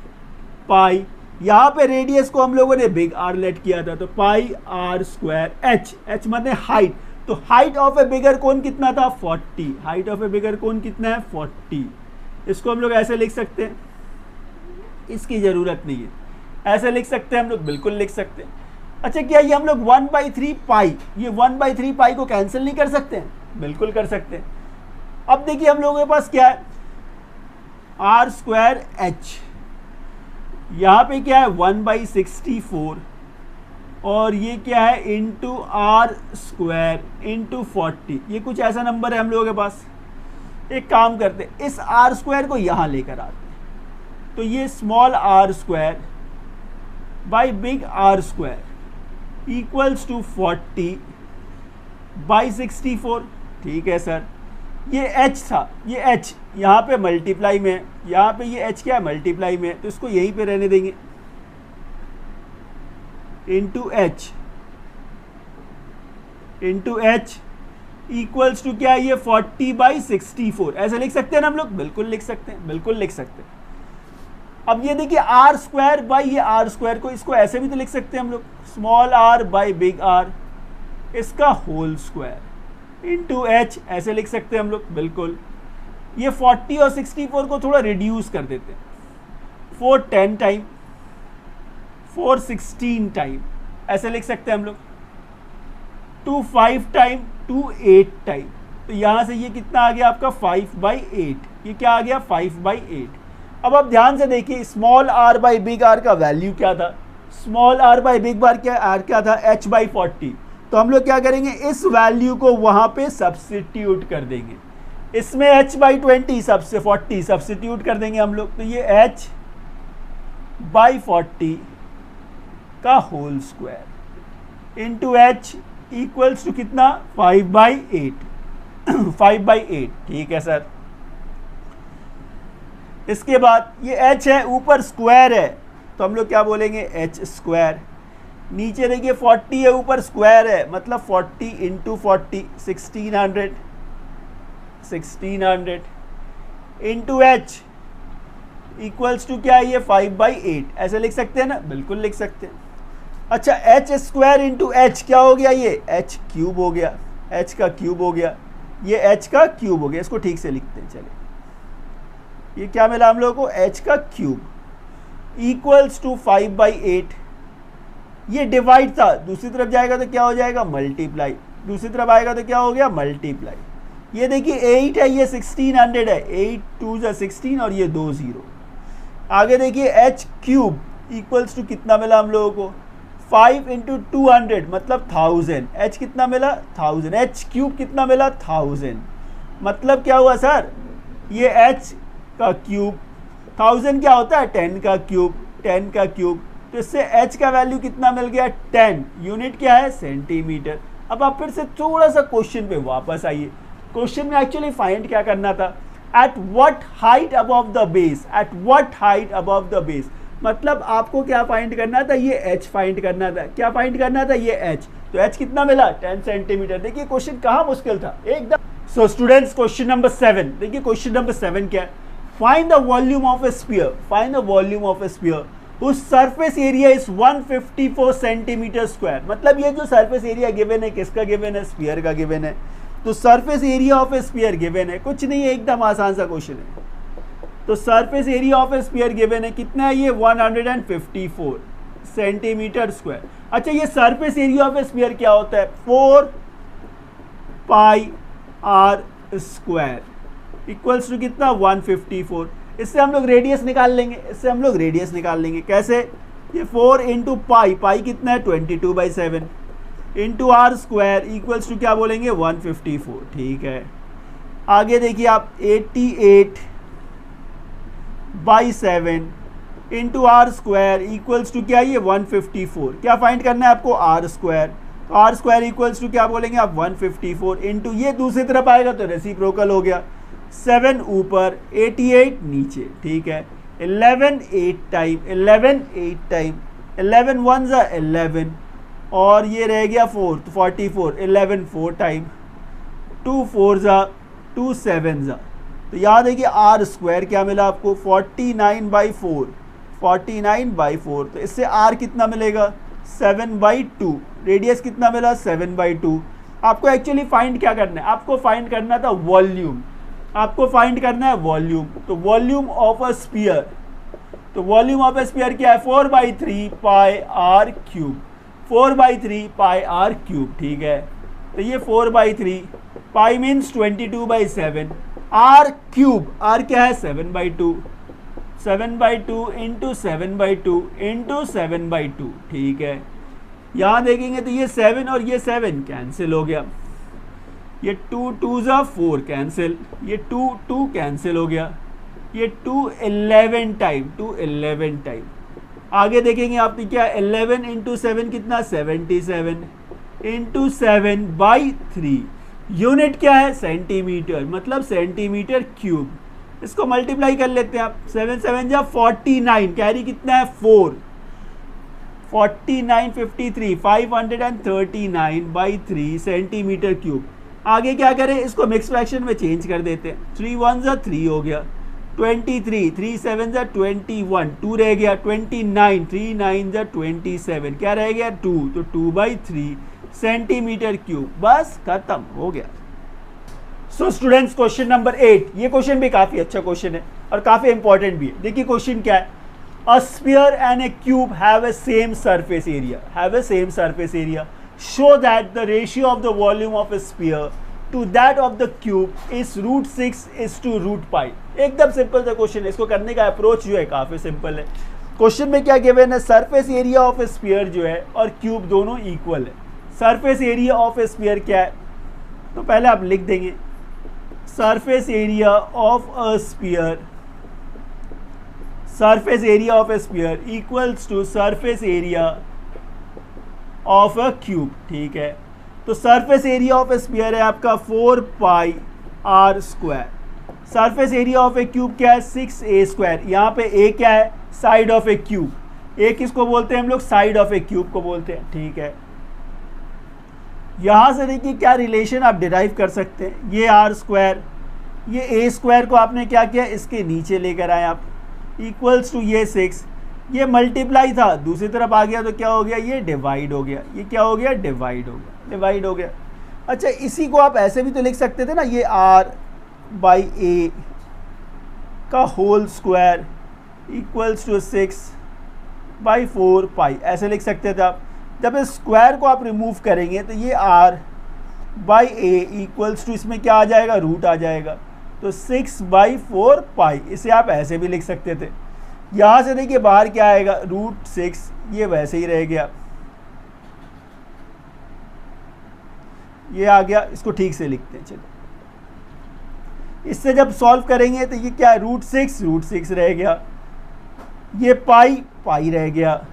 S1: पाई, यहाँ पे रेडियस को हम लोगों ने बिग R लेट किया था, तो पाई R स्क्वायर H मतलब हाइट, तो हाइट ऑफ ए बिगर कोन कितना था, 40, हाइट ऑफ ए बिगर कोन कितना है, 40। इसको हम लोग ऐसे लिख सकते हैं, इसकी ज़रूरत नहीं है, ऐसे लिख सकते हैं हम लोग, बिल्कुल लिख सकते हैं। अच्छा क्या ये हम लोग 1/3 पाई, ये 1/3 पाई को कैंसिल नहीं कर सकते हैं, बिल्कुल कर सकते हैं। अब देखिए हम लोगों के पास क्या है, R स्क्वायर H, यहाँ पे क्या है 1/64 और ये क्या है इंटू R स्क्वायर इंटू 40, ये कुछ ऐसा नंबर है हम लोगों के पास। एक काम करते, इस R स्क्वायर को यहाँ लेकर आते, तो ये small R square by big R square equals to 40/64। ठीक है सर, ये H था, ये H यहाँ पे मल्टीप्लाई में, यहाँ पे ये H क्या है, मल्टीप्लाई में, तो इसको यहीं पे रहने देंगे, इंटू H इक्वल्स टू क्या है, ये 40/64। ऐसे लिख सकते हैं ना हम लोग, बिल्कुल लिख सकते हैं, बिल्कुल लिख सकते हैं। अब ये देखिए R स्क्वायर बाई ये R स्क्वायर को, इसको ऐसे भी तो लिख सकते हैं हम लोग, small r by big R, इसका होल स्क्वायर इंटू एच, ऐसे लिख सकते हैं हम लोग, बिल्कुल। ये 40 और 64 को थोड़ा रिड्यूस कर देते हैं, 4 10 टाइम, 4 16 टाइम, ऐसे लिख सकते हैं हम लोग, 2 5 टाइम, 2 8 टाइम। तो यहाँ से ये कितना आ गया आपका 5/8, ये क्या आ गया 5/8। अब आप ध्यान से देखिए small R by big R का वैल्यू क्या था, स्मॉल आर बाई बिग बार क्या आर क्या था h/40। तो हम लोग क्या करेंगे, इस वैल्यू को वहाँ पे सब्स्टिट्यूट कर देंगे, इसमें h/20 सबसे 40 सब्स्टिट्यूट कर देंगे हम लोग। तो ये h/40 का whole square into h equals to कितना 5/8 5/8, ठीक है सर। इसके बाद ये h है, ऊपर स्क्वायर है, तो हम लोग क्या बोलेंगे h स्क्वायर। नीचे देखिए 40 है, ऊपर स्क्वायर है, मतलब 40 into 40 1600 into h equals to क्या है ये 5/8, ऐसे लिख सकते हैं ना, बिल्कुल लिख सकते हैं। अच्छा h स्क्वायर इंटू h क्या हो गया, ये h क्यूब हो गया, h का क्यूब हो गया, ये h का क्यूब हो गया। इसको ठीक से लिखते हैं, चलिए ये क्या मिला हम लोगों को, h का क्यूब इक्वल्स टू 5/8। ये डिवाइड था, दूसरी तरफ जाएगा तो क्या हो जाएगा मल्टीप्लाई, दूसरी तरफ आएगा तो क्या हो गया मल्टीप्लाई। ये देखिए 8 है, ये 1600 है, 8 2 जा 16 और ये 2 0। आगे देखिए h क्यूब इक्वल्स टू कितना मिला हम लोगों को 5 इंटू 200 मतलब 1000, h कितना मिला 1000, h क्यूब कितना मिला 1000। मतलब क्या हुआ सर, ये h का क्यूब 1000 क्या होता है 10 का क्यूब, 10 का क्यूब, तो इससे h का वैल्यू कितना मिल गया 10, यूनिट क्या है सेंटीमीटर। अब आप फिर से थोड़ा सा क्वेश्चन पे वापस आइए। क्वेश्चन में एक्चुअली फाइंड क्या करना था, at what height above the base, at what height above the base, मतलब आपको क्या फाइंड करना था, ये h फाइंड करना था। क्या फाइंड करना था, ये h, तो h कितना मिला 10 सेंटीमीटर। देखिए क्वेश्चन कहाँ मुश्किल था एकदम। सो स्टूडेंट्स क्वेश्चन नंबर 7, देखिए क्वेश्चन नंबर 7 क्या है, find the volume of a sphere, find the volume of a sphere whose surface area is 154 centimetre square. मतलब ये जो सरफेस एरिया गिवन है किसका गिवन है, स्फीयर का गिवन है। तो surface area of a sphere given है, कुछ नहीं है, एकदम आसान सा क्वेश्चन है। तो surface area of a sphere given है, कितना है ये 154 सेंटीमीटर स्क्वायर। अच्छा ये surface area of a sphere क्या होता है 4πr स्क्वायर इक्वल्स टू कितना 154। इससे हम लोग रेडियस निकाल लेंगे, इससे हम लोग रेडियस निकाल लेंगे। कैसे, ये 4 इंटू पाई, पाई कितना है 22/7 into R square equals to क्या बोलेंगे 154, ठीक है। आगे देखिए आप 88/7 into R square equals to क्या, ये 154। क्या फाइंड करना है आपको आर स्क्वायर, तो आर स्क्वायर इक्वल्स टू क्या बोलेंगे आप 154 इंटू ये दूसरी तरफ आएगा तो रेसिप्रोकल हो गया, 7 ऊपर 88 नीचे, ठीक है। 11 8 टाइम, 11 8 टाइम, 11 1 जा 11 और ये रह गया 4 तो 44, 11 4 टाइम, 2 4 जा 2 7 जा। तो याद है कि आर स्क्वायर क्या मिला आपको 49/4, 49/4। तो इससे आर कितना मिलेगा 7/2, रेडियस कितना मिला 7/2। आपको एक्चुअली फाइंड क्या करना है, आपको फाइंड करना था वॉल्यूम, आपको फाइंड करना है वॉल्यूम। तो वॉल्यूम ऑफ अ स्फीयर, तो वॉल्यूम ऑफ अ स्फीयर क्या है 4/3πr³, 4/3πr³, ठीक है। तो ये 4/3, pi means 22/7, R cube, R क्या है 7/2, 7/2 इंटू 7/2 इंटू 7/2, ठीक है। यहाँ देखेंगे तो ये 7 और ये 7 कैंसिल हो गया, ये 2 2 जा 4 कैंसिल, ये 2 2 कैंसिल हो गया, ये 2 11 टाइम, 2 11 टाइम। आगे देखेंगे आप क्या 11 इंटू 7 कितना 77 इंटू 7/3, यूनिट क्या है सेंटीमीटर, मतलब सेंटीमीटर क्यूब। इसको मल्टीप्लाई कर लेते हैं आप, 7 7 जा 49, कैरी कितना है 4, 49 53 539/3 सेंटीमीटर क्यूब। आगे क्या करें, इसको मिक्स फ्रैक्शन में चेंज कर देते हैं, 3 1 जा 3 हो गया, 23 3 7 जा 21, 2 रह गया, 29 3 9 जा 27, क्या रह गया 2, तो 2/3 सेंटीमीटर क्यूब। बस खत्म हो गया। सो स्टूडेंट्स, क्वेश्चन नंबर 8, ये क्वेश्चन भी काफी अच्छा क्वेश्चन है और काफी इंपॉर्टेंट भी है। देखिए क्वेश्चन क्या है, a sphere and a cube have a same surface area, show that the ratio of the volume of a sphere to that of the cube is √6:√π। एकदम सिंपल सा क्वेश्चन है, इसको करने का अप्रोच जो है काफी सिंपल है। क्वेश्चन में क्या गिवन है, surface area of a sphere जो है और क्यूब दोनों इक्वल है। Surface area of a sphere क्या है, तो पहले आप लिख देंगे surface area of a sphere equals to surface area of a cube. ठीक है, तो surface area of a sphere है आपका 4πr²। Surface area of a cube क्या है, 6a²। यहाँ पे a क्या है, side of a cube. a किसको बोलते हैं हम लोग, साइड ऑफ ए क्यूब को बोलते हैं। ठीक है, यहां से देखिए क्या रिलेशन आप डिराइव कर सकते हैं, ये r², ये a² को आपने क्या किया, इसके नीचे लेकर आए आप, इक्वल्स टू ये 6, ये मल्टीप्लाई था, दूसरी तरफ आ गया तो क्या हो गया, ये डिवाइड हो गया। ये क्या हो गया, डिवाइड हो गया। अच्छा, इसी को आप ऐसे भी तो लिख सकते थे ना, ये r/a का होल स्क्वायर इक्वल्स टू 6/4π, ऐसे लिख सकते थे आप। जब इस स्क्वायर को आप रिमूव करेंगे तो ये r/a इक्वल्स टू, इसमें क्या आ जाएगा, रूट आ जाएगा, तो 6/4π। इसे आप ऐसे भी लिख सकते थे। यहाँ से देखिए बाहर क्या आएगा, √6, ये वैसे ही रह गया, ये आ गया। इसको ठीक से लिखते हैं, चलो। इससे जब सॉल्व करेंगे तो ये क्या है, √6 रह गया, ये पाई रह गया,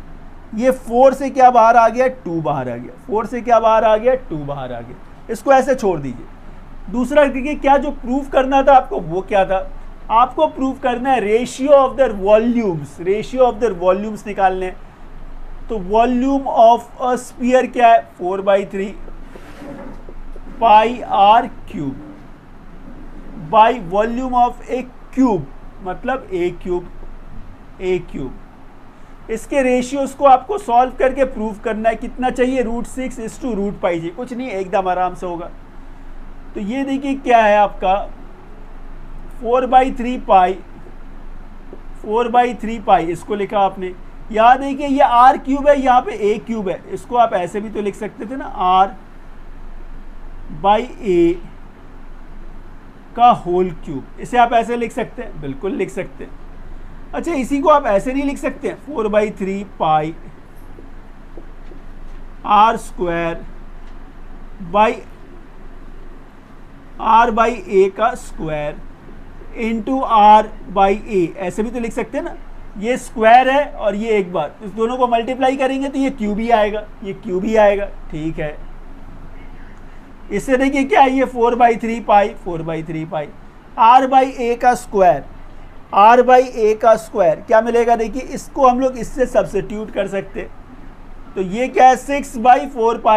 S1: ये 4 से क्या बाहर आ गया, 2 बाहर आ गया, 4 से क्या बाहर आ गया, 2 बाहर आ गया। इसको ऐसे छोड़ दीजिए। दूसरा देखिए क्या जो प्रूफ करना था आपको, वो क्या था, आपको प्रूफ करना है रेशियो ऑफ दर वॉल्यूम्स निकालने। तो वॉल्यूम ऑफ अ स्फीयर क्या है, 4/3πr³ by volume of a cube, मतलब ए क्यूब। इसके रेशियोज को आपको सॉल्व करके प्रूफ करना है। कितना चाहिए, √6:√π जी, कुछ नहीं, एकदम आराम से होगा। तो ये देखिए क्या है आपका 4/3π, इसको लिखा आपने। यहाँ देखिए ये r³ है, यहाँ पे a³ है, इसको आप ऐसे भी तो लिख सकते थे ना, r/a का होल क्यूब। इसे आप ऐसे लिख सकते हैं, बिल्कुल लिख सकते हैं। अच्छा, इसी को आप ऐसे नहीं लिख सकते हैं, 4/3π r² बाई r/a का स्क्वायर इंटू r/a, ऐसे भी तो लिख सकते हैं ना। ये स्क्वायर है और ये एक बार, इस दोनों को मल्टीप्लाई करेंगे तो ये क्यूब ही आएगा, ये क्यूब ही आएगा। ठीक है, इससे देखिए क्या है, ये 4/3π r/a का स्क्वायर क्या मिलेगा, देखिए इसको हम लोग इससे सब्स्टिट्यूट कर सकते हैं। तो ये क्या है, 6/4π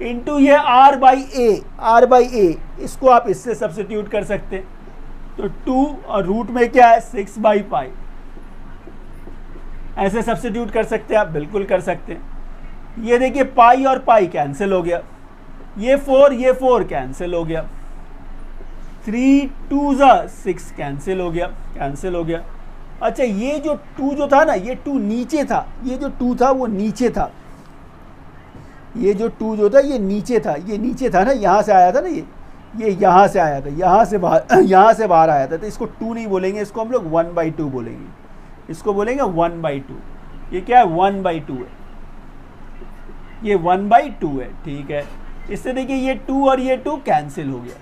S1: इंटू ये r/a, इसको आप इससे सब्स्टिट्यूट कर सकते हैं। तो 2 और रूट में क्या है, 6/π, ऐसे सब्स्टिट्यूट कर सकते हैं आप, बिल्कुल कर सकते हैं। ये देखिए पाई और पाई कैंसिल हो गया, ये 4 कैंसिल हो गया, 3 2 6 कैंसिल हो गया। अच्छा, ये जो 2 जो था ना, ये 2 नीचे था, ये जो 2 था वो नीचे था, ये जो 2 जो था ये नीचे था ना, यहाँ से आया था ना, ये यहाँ से आया था, यहाँ से बाहर आया था। तो इसको 2 नहीं बोलेंगे, इसको हम लोग 1/2 बोलेंगे, इसको बोलेंगे 1/2। ये क्या है, 1/2 है, ये 1/2 है। ठीक है, इससे देखिए ये 2 और ये 2 कैंसिल हो गया,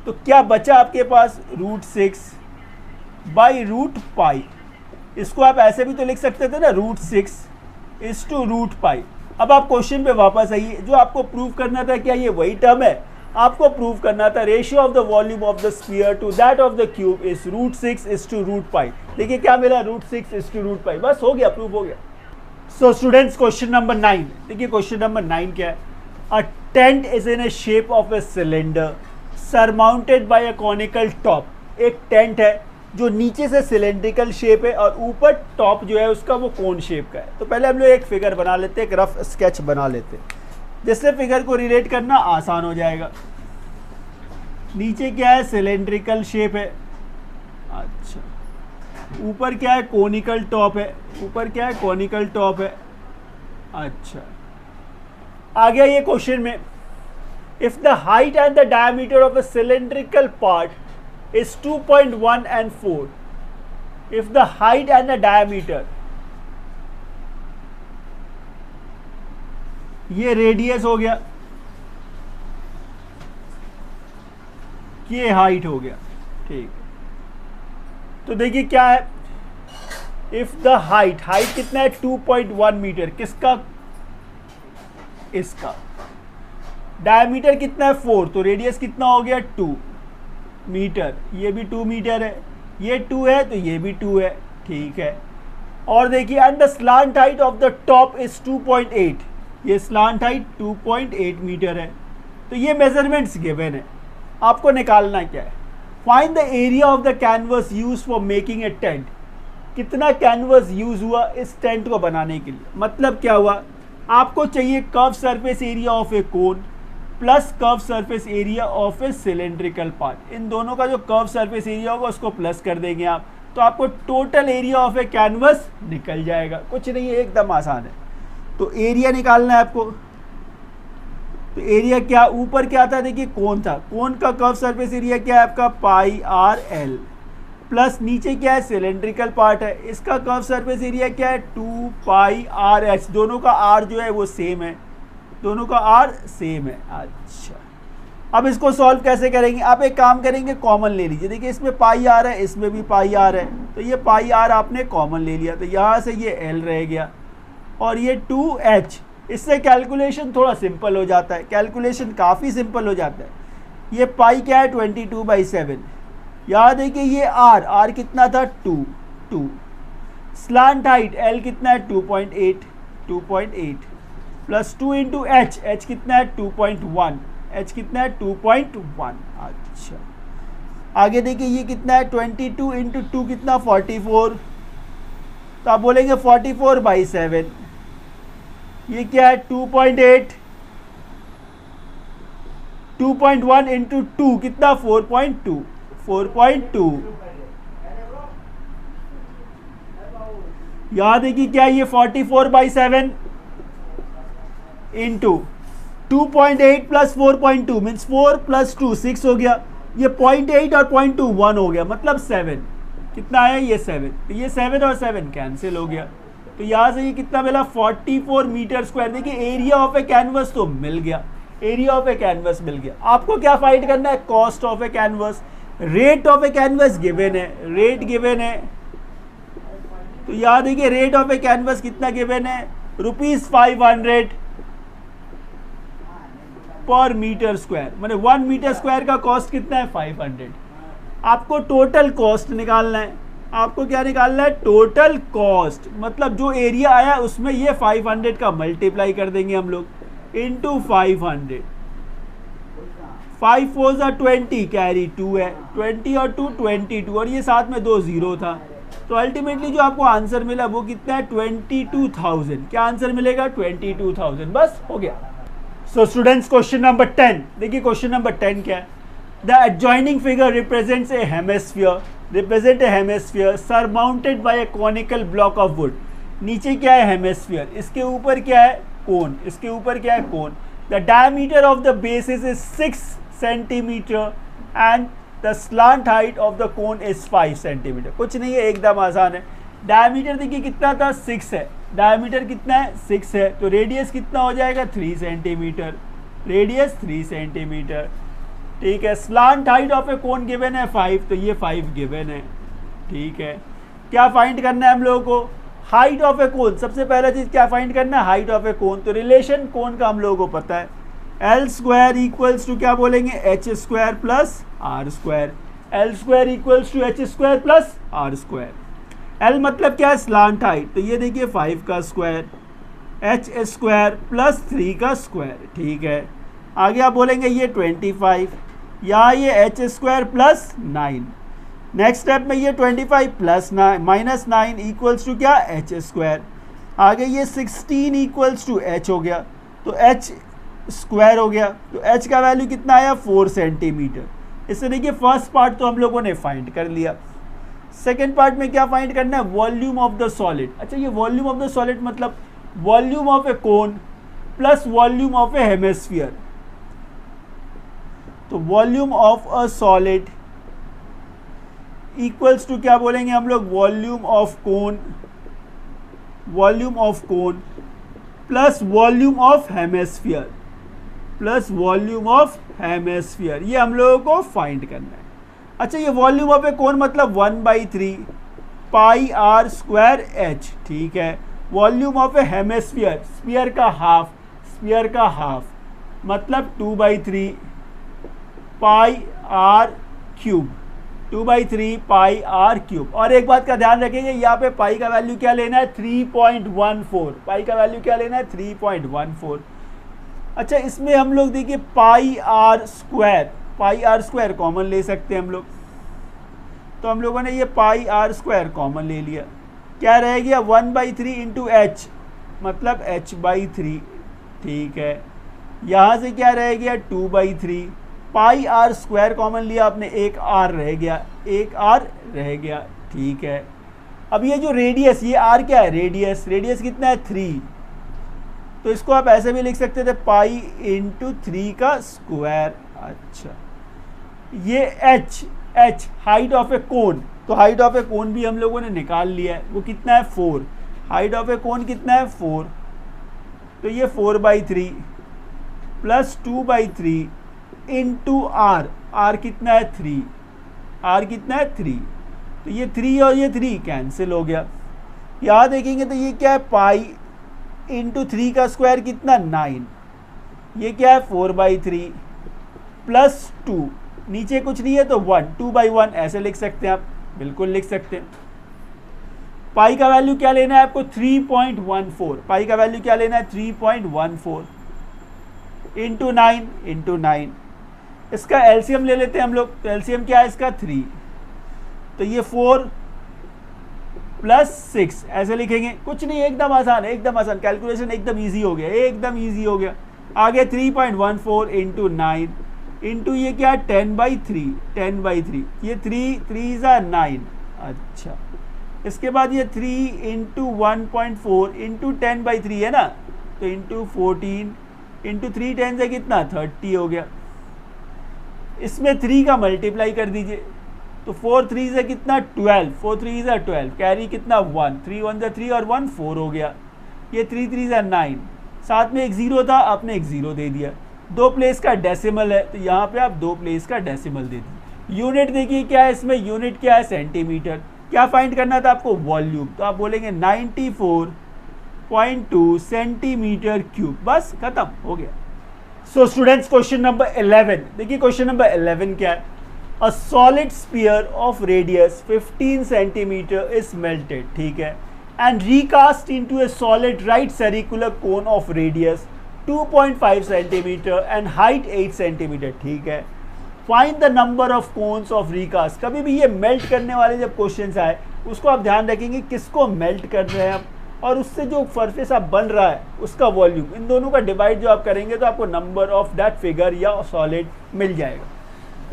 S1: तो क्या बचा आपके पास, √6/√π। इसको आप ऐसे भी तो लिख सकते थे ना, √6:√π। अब आप क्वेश्चन पे वापस आइए, जो आपको प्रूव करना था क्या ये वही टर्म है, आपको प्रूव करना था ratio of the volume of the sphere to that of the cube is √6:√π। देखिए क्या मिला, √6:√π, बस हो गया, प्रूव हो गया। सो स्टूडेंट्स, क्वेश्चन नंबर 9, देखिए क्वेश्चन नंबर 9 क्या है, a tent is in a shape of a cylinder surmounted by a conical top. एक टेंट है जो नीचे से सिलेंड्रिकल शेप है और ऊपर टॉप जो है उसका वो कोन शेप का है। तो पहले हम लोग एक फिगर बना लेते हैं, एक रफ स्केच बना लेते हैं। जिससे फिगर को रिलेट करना आसान हो जाएगा। नीचे क्या है, सिलेंड्रिकल शेप है। अच्छा, ऊपर क्या है, कोनिकल टॉप है। ऊपर क्या है, कोनिकल टॉप है। अच्छा, आ गया ये क्वेश्चन में, if the height and the diameter of a cylindrical part is 2.1 and 4, if the height and the diameter, ये रेडियस हो गया, ये हाइट हो गया, ठीक। तो देखिए क्या है, इफ द हाइट कितना है 2.1 मीटर, किसका, इसका। डायमीटर कितना है 4, तो रेडियस कितना हो गया 2 मीटर, ये भी 2 मीटर है, ये 2 है तो ये भी 2 है, ठीक है। और देखिए and the slant height of the top is 2.8, ये स्लांट हाइट 2.8 मीटर है। तो ये मेजरमेंट्स गिवन है, आपको निकालना क्या है, find the area of the canvas use for making a tent, कितना कैनवस यूज हुआ इस टेंट को बनाने के लिए। मतलब क्या हुआ, आपको चाहिए curve surface area of a cone plus curve surface area of a cylindrical part, इन दोनों का जो कर्व सरफेस एरिया होगा उसको प्लस कर देंगे आप, तो आपको total area of a canvas निकल जाएगा। कुछ नहीं है, एकदम आसान है। तो एरिया निकालना है आपको, तो एरिया क्या, ऊपर क्या था, देखिए कोन था, कोन का कर्व सरफेस एरिया क्या है आपका पाई आर एल, प्लस नीचे क्या है सिलेंड्रिकल पार्ट है, इसका कर्व सरफेस एरिया क्या है 2 पाई आर एच, दोनों का आर जो है वो सेम है, दोनों का आर सेम है। अच्छा, अब इसको सॉल्व कैसे करेंगे, आप एक काम करेंगे, कॉमन ले लीजिए। देखिए इसमें पाई आर है, इसमें भी पाई आर है, तो ये पाई आर आपने कॉमन ले लिया, तो यहाँ से ये एल रह गया और ये 2h, इससे कैलकुलेशन थोड़ा सिंपल हो जाता है, कैलकुलेशन काफ़ी सिंपल हो जाता है। ये पाई क्या है 22/7, यहाँ देखिए ये आर कितना था 2, स्लांट हाइट एल कितना है 2.8 प्लस 2 इंटू एच कितना है 2.1, एच कितना है 2.1। अच्छा, आगे देखिए ये कितना है 22 इंटू 2 कितना 44, तो आप बोलेंगे 44/7, ये क्या है 2.8, 2.1 इंटू 2 कितना 4.2, यहाँ देखिए क्या ये 44/7 इंटू 2.8 प्लस 4.2 मीन्स 4 प्लस 2 6 हो गया, ये 0.8 और 0.2 1 हो गया, मतलब 7, कितना आया ये 7, तो ये 7 और 7 कैंसिल हो गया, तो यहाँ से ये कितना मिला 44 मीटर स्क्वायर। देखिए एरिया ऑफ ए कैनवस तो मिल गया, एरिया ऑफ ए कैनवस मिल गया। आपको क्या फाइंड करना है, cost of a canvas, rate of a canvas given है, रेट गिवन है, तो यहाँ देखिए रेट ऑफ ए कैनवस कितना गिवन है ₹500 पर मीटर स्क्वायर, मैंने 1 मीटर स्क्वायर का कॉस्ट कितना है 500। आपको टोटल कॉस्ट निकालना है, आपको क्या निकालना है टोटल कॉस्ट, मतलब जो एरिया आया उसमें ये 500 का मल्टीप्लाई कर देंगे हम लोग इंटू 500, 5 4 जा 20 कैरी 2 है, 20 और 2 22 और ये साथ में 2 0 था, तो अल्टीमेटली जो आपको आंसर मिला वो कितना है 22,000। क्या आंसर मिलेगा 22,000, बस हो गया। सो स्टूडेंट्स क्वेश्चन नंबर 10, देखिए क्वेश्चन नंबर 10 क्या है, the adjoining figure represents A hemisphere surmounted bye A conical block of would. नीचे क्या है हेमिस्फीयर, इसके ऊपर क्या है कोन, इसके ऊपर क्या है cone. The diameter of the basis is 6 centimetre and the slant height of the cone is 5 centimetre. कुछ नहीं है, एकदम आसान है। डायमीटर देखिए कितना था 6 है, डायमीटर कितना है 6 है, तो रेडियस कितना हो जाएगा 3 सेंटीमीटर, रेडियस 3 सेंटीमीटर, ठीक है। Slant height of a cone given है 5, तो ये 5 गिवन है, ठीक है। क्या फाइंड करना है हम लोगों को, हाइट ऑफ ए कोन, सबसे पहला चीज क्या फाइंड करना है हाइट ऑफ ए कोन, तो रिलेशन कोन का हम लोगों को पता है, एल स्क्वायर इक्वल्स टू क्या बोलेंगे H square plus R square, L square equals to H square plus R square. L मतलब क्या है स्लांट हाइट, तो ये देखिए 5 का स्क्वायर, एच स्क्वायर प्लस 3 का स्क्वायर, ठीक है। आगे आप बोलेंगे ये 25, यहाँ ये H square plus 9, next step में ये 25 प्लस माइनस 9 इक्वल्स टू क्या एच स्क्वायर, आगे ये 16 इक्वल्स टू एच हो गया, तो एच स्क्वायर हो गया। तो h का वैल्यू कितना आया 4 सेंटीमीटर। इससे देखिए फर्स्ट पार्ट तो हम लोगों ने फाइंड कर लिया। सेकेंड पार्ट में क्या फाइंड करना है, वॉल्यूम ऑफ द सॉलिड। अच्छा ये वॉल्यूम ऑफ द सॉलिड मतलब volume of a cone plus volume of a hemisphere. तो volume of a solid equals to क्या बोलेंगे हम लोग, volume of cone plus volume of hemisphere, plus volume of hemisphere. ये हम लोगों को फाइंड करना है। अच्छा ये वॉल्यूम ऑफ ए कोन मतलब 1/3 पाई आर स्क्वायर एच, ठीक है। Volume of a hemisphere, sphere का हाफ मतलब 2/3 pi are cube, 2/3 pi are cube. और एक बात का ध्यान रखेंगे, यहाँ पे पाई का वैल्यू क्या लेना है 3.14, पाई का वैल्यू क्या लेना है 3.14। अच्छा इसमें हम लोग देखिए पाई आर स्क्वायर कॉमन ले सकते हैं हम लोग। तो हम लोगों ने ये पाई आर स्क्वायर कॉमन ले लिया, क्या रह गया 1/3 इंटू एच मतलब h/3, ठीक है। यहाँ से क्या रह गया 2/3 पाई आर स्क्वायर कॉमन लिया आपने, एक r रह गया, ठीक है। अब ये जो रेडियस, ये r क्या है, रेडियस कितना है 3, तो इसको आप ऐसे भी लिख सकते थे पाई इंटू 3 का स्क्वायर। अच्छा ये h हाइट ऑफ ए कोन, तो हाइट ऑफ ए कोन भी हम लोगों ने निकाल लिया है, वो कितना है 4, हाइट ऑफ ए कोन कितना है 4, तो ये 4/3 प्लस 2/3 इंटू r कितना है 3, तो ये 3 और ये 3 कैंसिल हो गया। यहाँ देखेंगे तो ये क्या है पाई इंटू 3 का स्क्वायर कितना 9, ये क्या है 4/3 प्लस 2, नीचे कुछ नहीं है तो 1, 2/1 ऐसे लिख सकते हैं आप, बिल्कुल लिख सकते हैं। पाई का वैल्यू क्या लेना है आपको 3.14, पाई का वैल्यू क्या लेना है 3.14 इंटू 9, इसका एलसीएम ले लेते हैं हम लोग। तो एलसीएम क्या है इसका 3, तो ये 4 प्लस 6 ऐसे लिखेंगे, कुछ नहीं, एकदम आसान, कैलकुलेशन एकदम इजी हो गया। आगे 3.14 इंटू 9 इंटू ये क्या 10/3, ये 3 ज़ा 9। अच्छा इसके बाद ये 3 इंटू 1.4 इंटू 10/3 है ना, तो इंटू 14 इंटू 3 10 से कितना 30 हो गया। इसमें 3 का मल्टीप्लाई कर दीजिए, तो 4 3 से कितना 12, 4 3 ज़ा 12, कैरी कितना 1, 3 1 ज़ा 3 और 1 4 हो गया। ये 3 3 ज़ा 9, साथ में एक 0 था, आपने एक 0 दे दिया। 2 प्लेस का डेसिमल है, तो यहाँ पे आप 2 प्लेस का डेसिमल दे दीजिए। यूनिट देखिए क्या है इसमें, यूनिट क्या है सेंटीमीटर। क्या फाइंड करना था आपको, वॉल्यूम, तो आप बोलेंगे 94.2 सेंटीमीटर क्यूब, बस खत्म हो गया। सो स्टूडेंट्स क्वेश्चन नंबर 11 देखिए, क्वेश्चन नंबर 11 क्या है, a solid sphere of radius 15 centimetre is melted, ठीक है, and recast into a solid right circular cone of radius 2.5 centimetre and height 8 centimetre, ठीक है। Find the number of cones of recast. कभी भी ये melt करने वाले जब क्वेश्चन आए, उसको आप ध्यान रखेंगे किसको मेल्ट कर रहे हैं आप, और उससे जो सरफेस आप बन रहा है उसका वॉल्यूम, इन दोनों का डिवाइड जो आप करेंगे तो आपको नंबर ऑफ दैट फिगर या सॉलिड मिल जाएगा।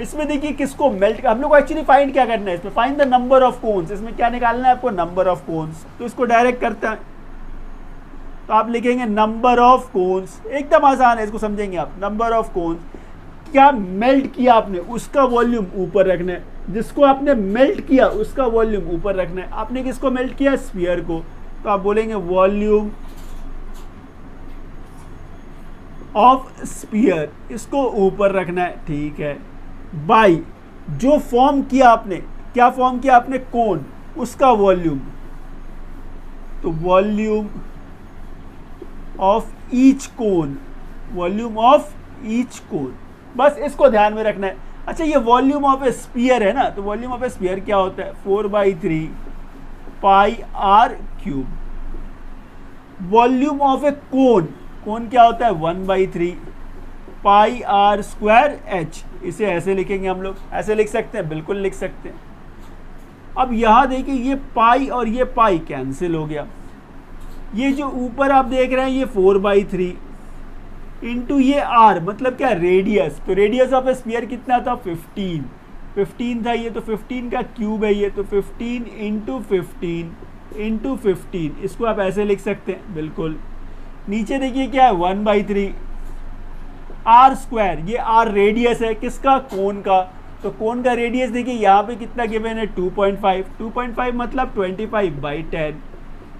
S1: इसमें देखिए किसको मेल्ट, हम लोग को एक्चुअली फाइंड क्या करना है इसमें, find the number of cons. इसमें क्या निकालना है आपको, नंबर ऑफ कोन्स। तो इसको डायरेक्ट करते हैं, तो आप लिखेंगे नंबर ऑफ कोन्स, एकदम आसान है, इसको समझेंगे आप। नंबर ऑफ कोन्स, क्या मेल्ट किया आपने उसका वॉल्यूम ऊपर रखना है, जिसको आपने मेल्ट किया उसका वॉल्यूम ऊपर रखना है। आपने किसको मेल्ट किया, स्फीयर को, तो आप बोलेंगे वॉल्यूम ऑफ स्फीयर, इसको ऊपर रखना है, ठीक है, बाई जो फॉर्म किया आपने, क्या फॉर्म किया आपने, कोन, उसका वॉल्यूम, तो volume of each cone, volume of each cone, बस इसको ध्यान में रखना है। अच्छा ये वॉल्यूम ऑफ ए स्फीयर है ना, तो वॉल्यूम ऑफ ए स्फीयर क्या होता है 4/3 pi are cube. Volume of a कोन, कोन क्या होता है 1/3 पाई आर स्क्वायर एच। इसे ऐसे लिखेंगे हम लोग, ऐसे लिख सकते हैं, बिल्कुल लिख सकते हैं। अब यहाँ देखिए ये पाई और ये पाई कैंसिल हो गया। ये जो ऊपर आप देख रहे हैं ये 4/3 इंटू ये आर मतलब क्या, रेडियस। तो रेडियस ऑफ ए स्फीयर कितना था, 15 था ये, तो 15 का क्यूब है ये, तो 15 इंटू 15 इसको आप ऐसे लिख सकते हैं बिल्कुल। नीचे देखिए क्या है, 1/3 आर स्क्वायर, ये आर रेडियस है किसका, कोन का। तो कोन का रेडियस देखिए यहाँ पे कितना गिवन है, 2.5 मतलब 25/10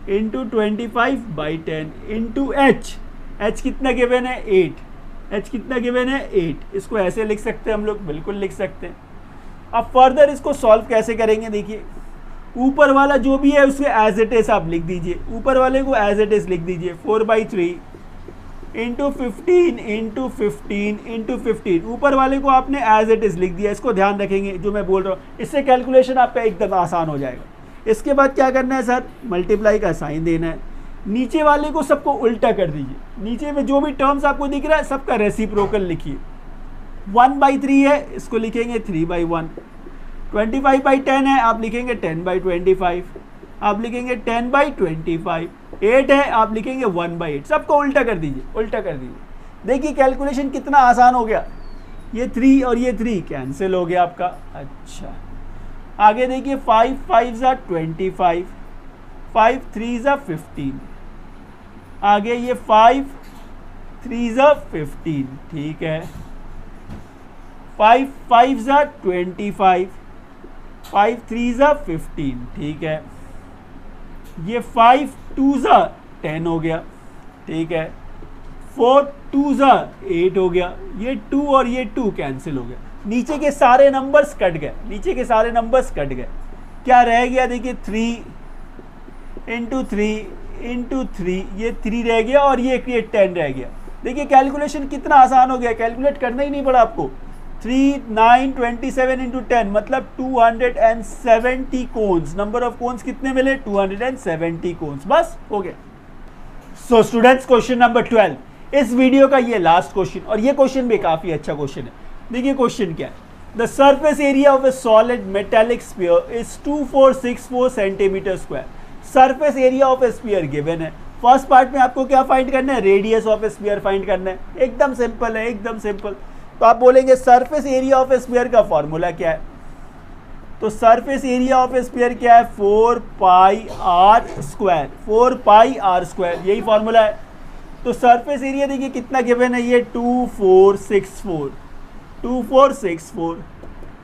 S1: इंटू 25/10 इंटू एच कितना गिवन है, 8 कितना गिवन है, 8। इसको ऐसे लिख सकते हैं हम लोग, बिल्कुल लिख सकते हैं। अब फर्दर इसको सॉल्व कैसे करेंगे, देखिए ऊपर वाला जो भी है उसे एज इट इज आप लिख दीजिए, ऊपर वाले को एज इट इज लिख दीजिए, 4/3 इंटू 15 इंटू 15 ऊपर वाले को आपने एज इट इज लिख दिया। इसको ध्यान रखेंगे जो मैं बोल रहा हूँ, इससे कैलकुलेशन आपका एकदम आसान हो जाएगा। इसके बाद क्या करना है सर, मल्टीप्लाई का साइन देना है, नीचे वाले को सबको उल्टा कर दीजिए, नीचे में जो भी टर्म्स आपको दिख रहा है सबका रेसिप्रोकल लिखिए। 1/3 है, इसको लिखेंगे 3/1, 25/10 है, आप लिखेंगे 10/25, आप लिखेंगे 10/25, 8 है, आप लिखेंगे 1/8। सबको उल्टा कर दीजिए, उल्टा कर दीजिए। देखिए कैलकुलेशन कितना आसान हो गया, ये 3 और ये 3 कैंसिल हो गया आपका। अच्छा आगे देखिए 5 5 25, 5 3 15, आगे ये 5 3 15, ठीक है। 5 5 25, 5 3 15, ठीक है। ये 5 2 10 हो गया, ठीक है। 4 2 8 हो गया, ये 2 और ये 2 कैंसिल हो गया, नीचे के सारे नंबर्स कट गए, नीचे के सारे नंबर्स कट गए। क्या रह गया, देखिए 3 इंटू 3 ये 3 रह गया और ये 10 रह गया। देखिए कैलकुलेशन कितना आसान हो गया, कैलकुलेट करना ही नहीं पड़ा आपको। 3 9 27 इंटू 10 मतलब 270 कोन्स। नंबर ऑफ कोन्स कितने मिले, 270 कोन्स, बस हो गया। सो स्टूडेंट्स क्वेश्चन नंबर 12 इस वीडियो का ये लास्ट क्वेश्चन, और ये क्वेश्चन भी काफी अच्छा क्वेश्चन है। देखिए क्वेश्चन क्या है, the surface area of A solid metallic sphere is 2464 centimetre square. Surface area of a sphere given है। फर्स्ट पार्ट में आपको क्या फाइंड करना है, radius of a sphere find करना है। एकदम सिंपल है, एकदम सिंपल। तो आप बोलेंगे surface area of a sphere का फॉर्मूला क्या है, तो surface area of a sphere क्या है, 4πr², 4πr², यही फॉर्मूला है। तो सरफेस एरिया देखिए कितना गिवन है, ये 2464।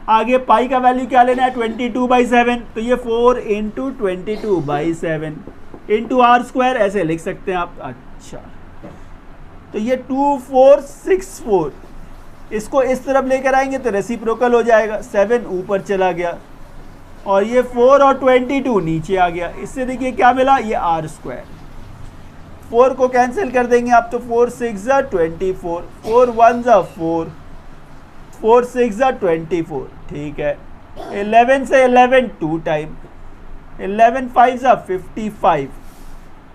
S1: आगे पाई का वैल्यू क्या लेना है, 22/7, तो ये 4 इंटू 22/7 इंटू r², ऐसे लिख सकते हैं आप। अच्छा तो ये 2464, इसको इस तरफ लेकर आएंगे तो रेसिप्रोकल हो जाएगा, 7 ऊपर चला गया और ये 4 और 22 नीचे आ गया। इससे देखिए क्या मिला, ये r²। 4 को कैंसिल कर देंगे आप, तो 4 6 24, 4 1 4, 4 6 24, ठीक है। 11 से 11 2 टाइम, 11 5 55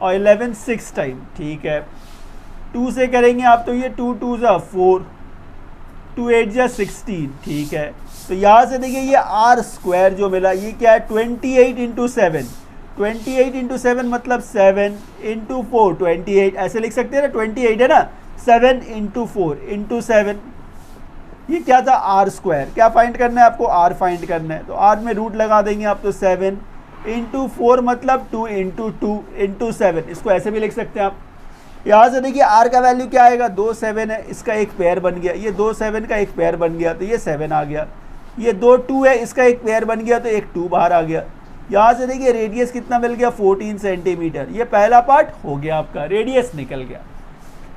S1: और 11 6 टाइम, ठीक है। 2 से करेंगे आप तो ये 2 2 4, 2 8 16, ठीक है। तो यहाँ से देखिए ये r² जो मिला ये क्या है, 28 इंटू 7, 28 इंटू 7 मतलब 7 इंटू 4 28, ऐसे लिख सकते हैं ना, 28 है ना, 7 इंटू 4 इंटू 7, ये क्या था, r²। क्या फाइंड करना है आपको, r फाइंड करना है। तो r में रूट लगा देंगे आप, तो 7 इंटू 4 मतलब 2 इंटू 2 इंटू 7, इसको ऐसे भी लिख सकते हैं आप। यहाँ से देखिए r का वैल्यू क्या आएगा, 2 7 है, इसका एक पेयर बन गया, ये 2 7 का एक पेयर बन गया तो ये 7 आ गया। ये 2 2 है, इसका एक पेयर बन गया तो एक 2 बाहर आ गया। यहाँ से देखिए रेडियस कितना मिल गया, 14 सेंटीमीटर। ये पहला पार्ट हो गया आपका, रेडियस निकल गया।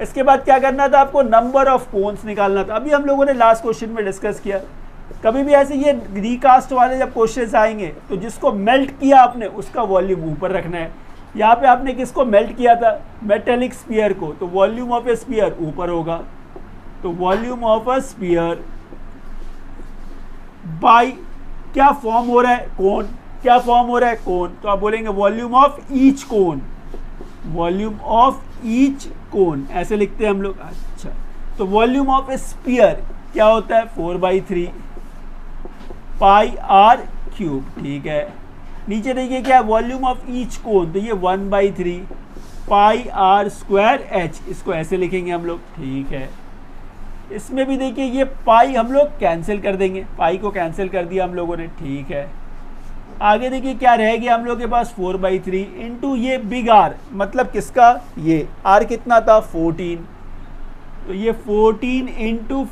S1: इसके बाद क्या करना था आपको, नंबर ऑफ कोन्स निकालना था। अभी हम लोगों ने लास्ट क्वेश्चन में डिस्कस किया, कभी भी ऐसे ये रिकास्ट वाले जब क्वेश्चन आएंगे तो जिसको मेल्ट किया आपने उसका वॉल्यूम ऊपर रखना है। यहाँ पे आपने किसको मेल्ट किया था, मेटेलिक स्फीयर को, तो वॉल्यूम ऑफ ए स्फीयर ऊपर होगा। तो volume of a sphere by क्या फॉर्म हो रहा है, कोन। क्या फॉर्म हो रहा है, कोन। तो आप बोलेंगे volume of each cone, volume of each cone, ऐसे लिखते हैं हम लोग। अच्छा तो वॉल्यूम ऑफ ए स्फीयर क्या होता है, 4/3 πr³, ठीक है। नीचे देखिए क्या है, वॉल्यूम ऑफ ईच कोन, तो ये 1/3 पाई आर स्क्वायर एच, इसको ऐसे लिखेंगे हम लोग, ठीक है। इसमें भी देखिए ये पाई हम लोग कैंसिल कर देंगे, पाई को कैंसिल कर दिया हम लोगों ने, ठीक है। आगे देखिए क्या रह गया हम लोग के पास 4/3 इंटू ये बिग आर, मतलब किसका, ये आर कितना था 14, तो ये 14 इंटू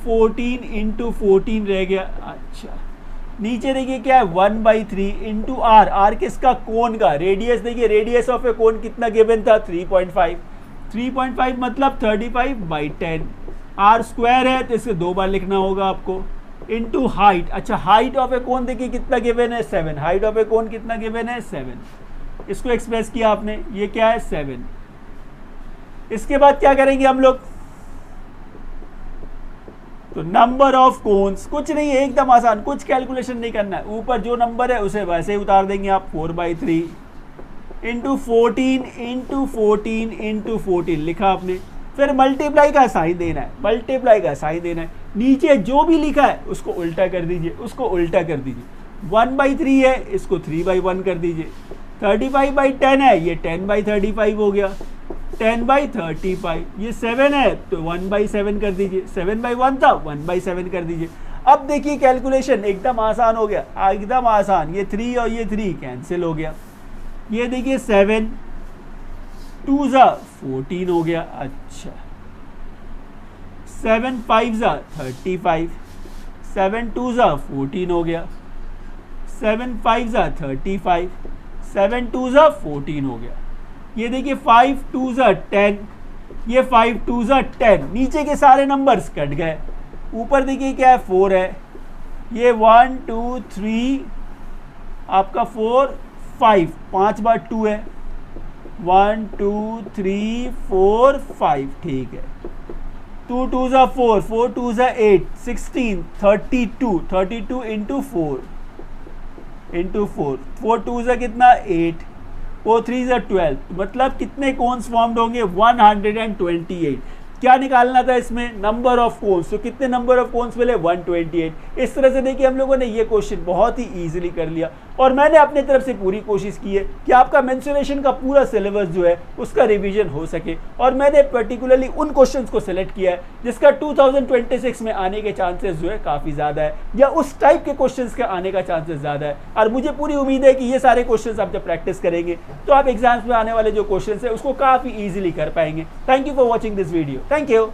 S1: 14 रह गया। अच्छा, नीचे देखिए क्या है 1/3 इंटू आर, आर किसका, कोन का, रेडियस देखिए रेडियस ऑफ ए कोन कितना गिवन था 3.5 मतलब 35/10, आर स्क्वायर है तो इसे 2 बार लिखना होगा आपको, इंटू हाइट। अच्छा, हाइट ऑफ ए कोन देखिए कितना गिवन है 7, हाइट ऑफ ए कोन कितना गिवन है 7, इसको एक्सप्रेस किया आपने, ये क्या है 7। इसके बाद क्या करेंगे हम लोग, तो नंबर ऑफ कोन्स, कुछ नहीं है, एकदम आसान, कुछ कैलकुलेशन नहीं करना है, ऊपर जो नंबर है उसे वैसे ही उतार देंगे आप, 4/3 इंटू 14 लिखा आपने, फिर मल्टीप्लाई का साइन देना है, नीचे जो भी लिखा है उसको उल्टा कर दीजिए, 1/3 है इसको 3/1 कर दीजिए, 35/10 है ये 10/35 हो गया, 10/35, ये 7 है तो 1/7 कर दीजिए, 7/1 था 1/7 कर दीजिए। अब देखिए कैलकुलेशन एकदम आसान हो गया, एकदम आसान, ये 3 और ये 3 कैंसिल हो गया, ये देखिए 7 2 ज़ा 14 हो गया। अच्छा, 7 5 ज़ा 35, 7 2 ज़ा 14 हो गया, 7 5 ज़ा 35, 7 2 ज़ा 14 हो गया। ये देखिए 5 2 ज़ा 10, ये 5 2 ज़ा 10, नीचे के सारे नंबर्स कट गए, ऊपर देखिए क्या है 4 है, ये 1 2 3 आपका 4 5, 5 बार 2 है, 1 2 3 4 5, ठीक है। 2 2 ज़ा 4, 4 2 ज़ा 8, 16 32 इंटू 4, 4 2 ज़ा कितना 8, 4 3 ज़ा 12, मतलब कितने कोन्स फॉर्म्ड होंगे 128। क्या निकालना था इसमें, नंबर ऑफ कोन्स, तो कितने नंबर ऑफ कोन्स मिले 128। इस तरह से देखिए हम लोगों ने ये क्वेश्चन बहुत ही इजीली कर लिया, और मैंने अपनी तरफ से पूरी कोशिश की है कि आपका मेंसुरेशन का पूरा सिलेबस जो है उसका रिवीजन हो सके, और मैंने पर्टिकुलरली उन क्वेश्चंस को सिलेक्ट किया है जिसका 2026 में आने के चांसेस जो है काफ़ी ज़्यादा है, या उस टाइप के क्वेश्चन के आने का चांसेस ज़्यादा है। और मुझे पूरी उम्मीद है कि ये सारे क्वेश्चन आप जब प्रैक्टिस करेंगे तो आप एग्जाम्स में आने वाले जो क्वेश्चन है उसको काफ़ी ईजिली कर पाएंगे। Thank you for watching this video, thank you.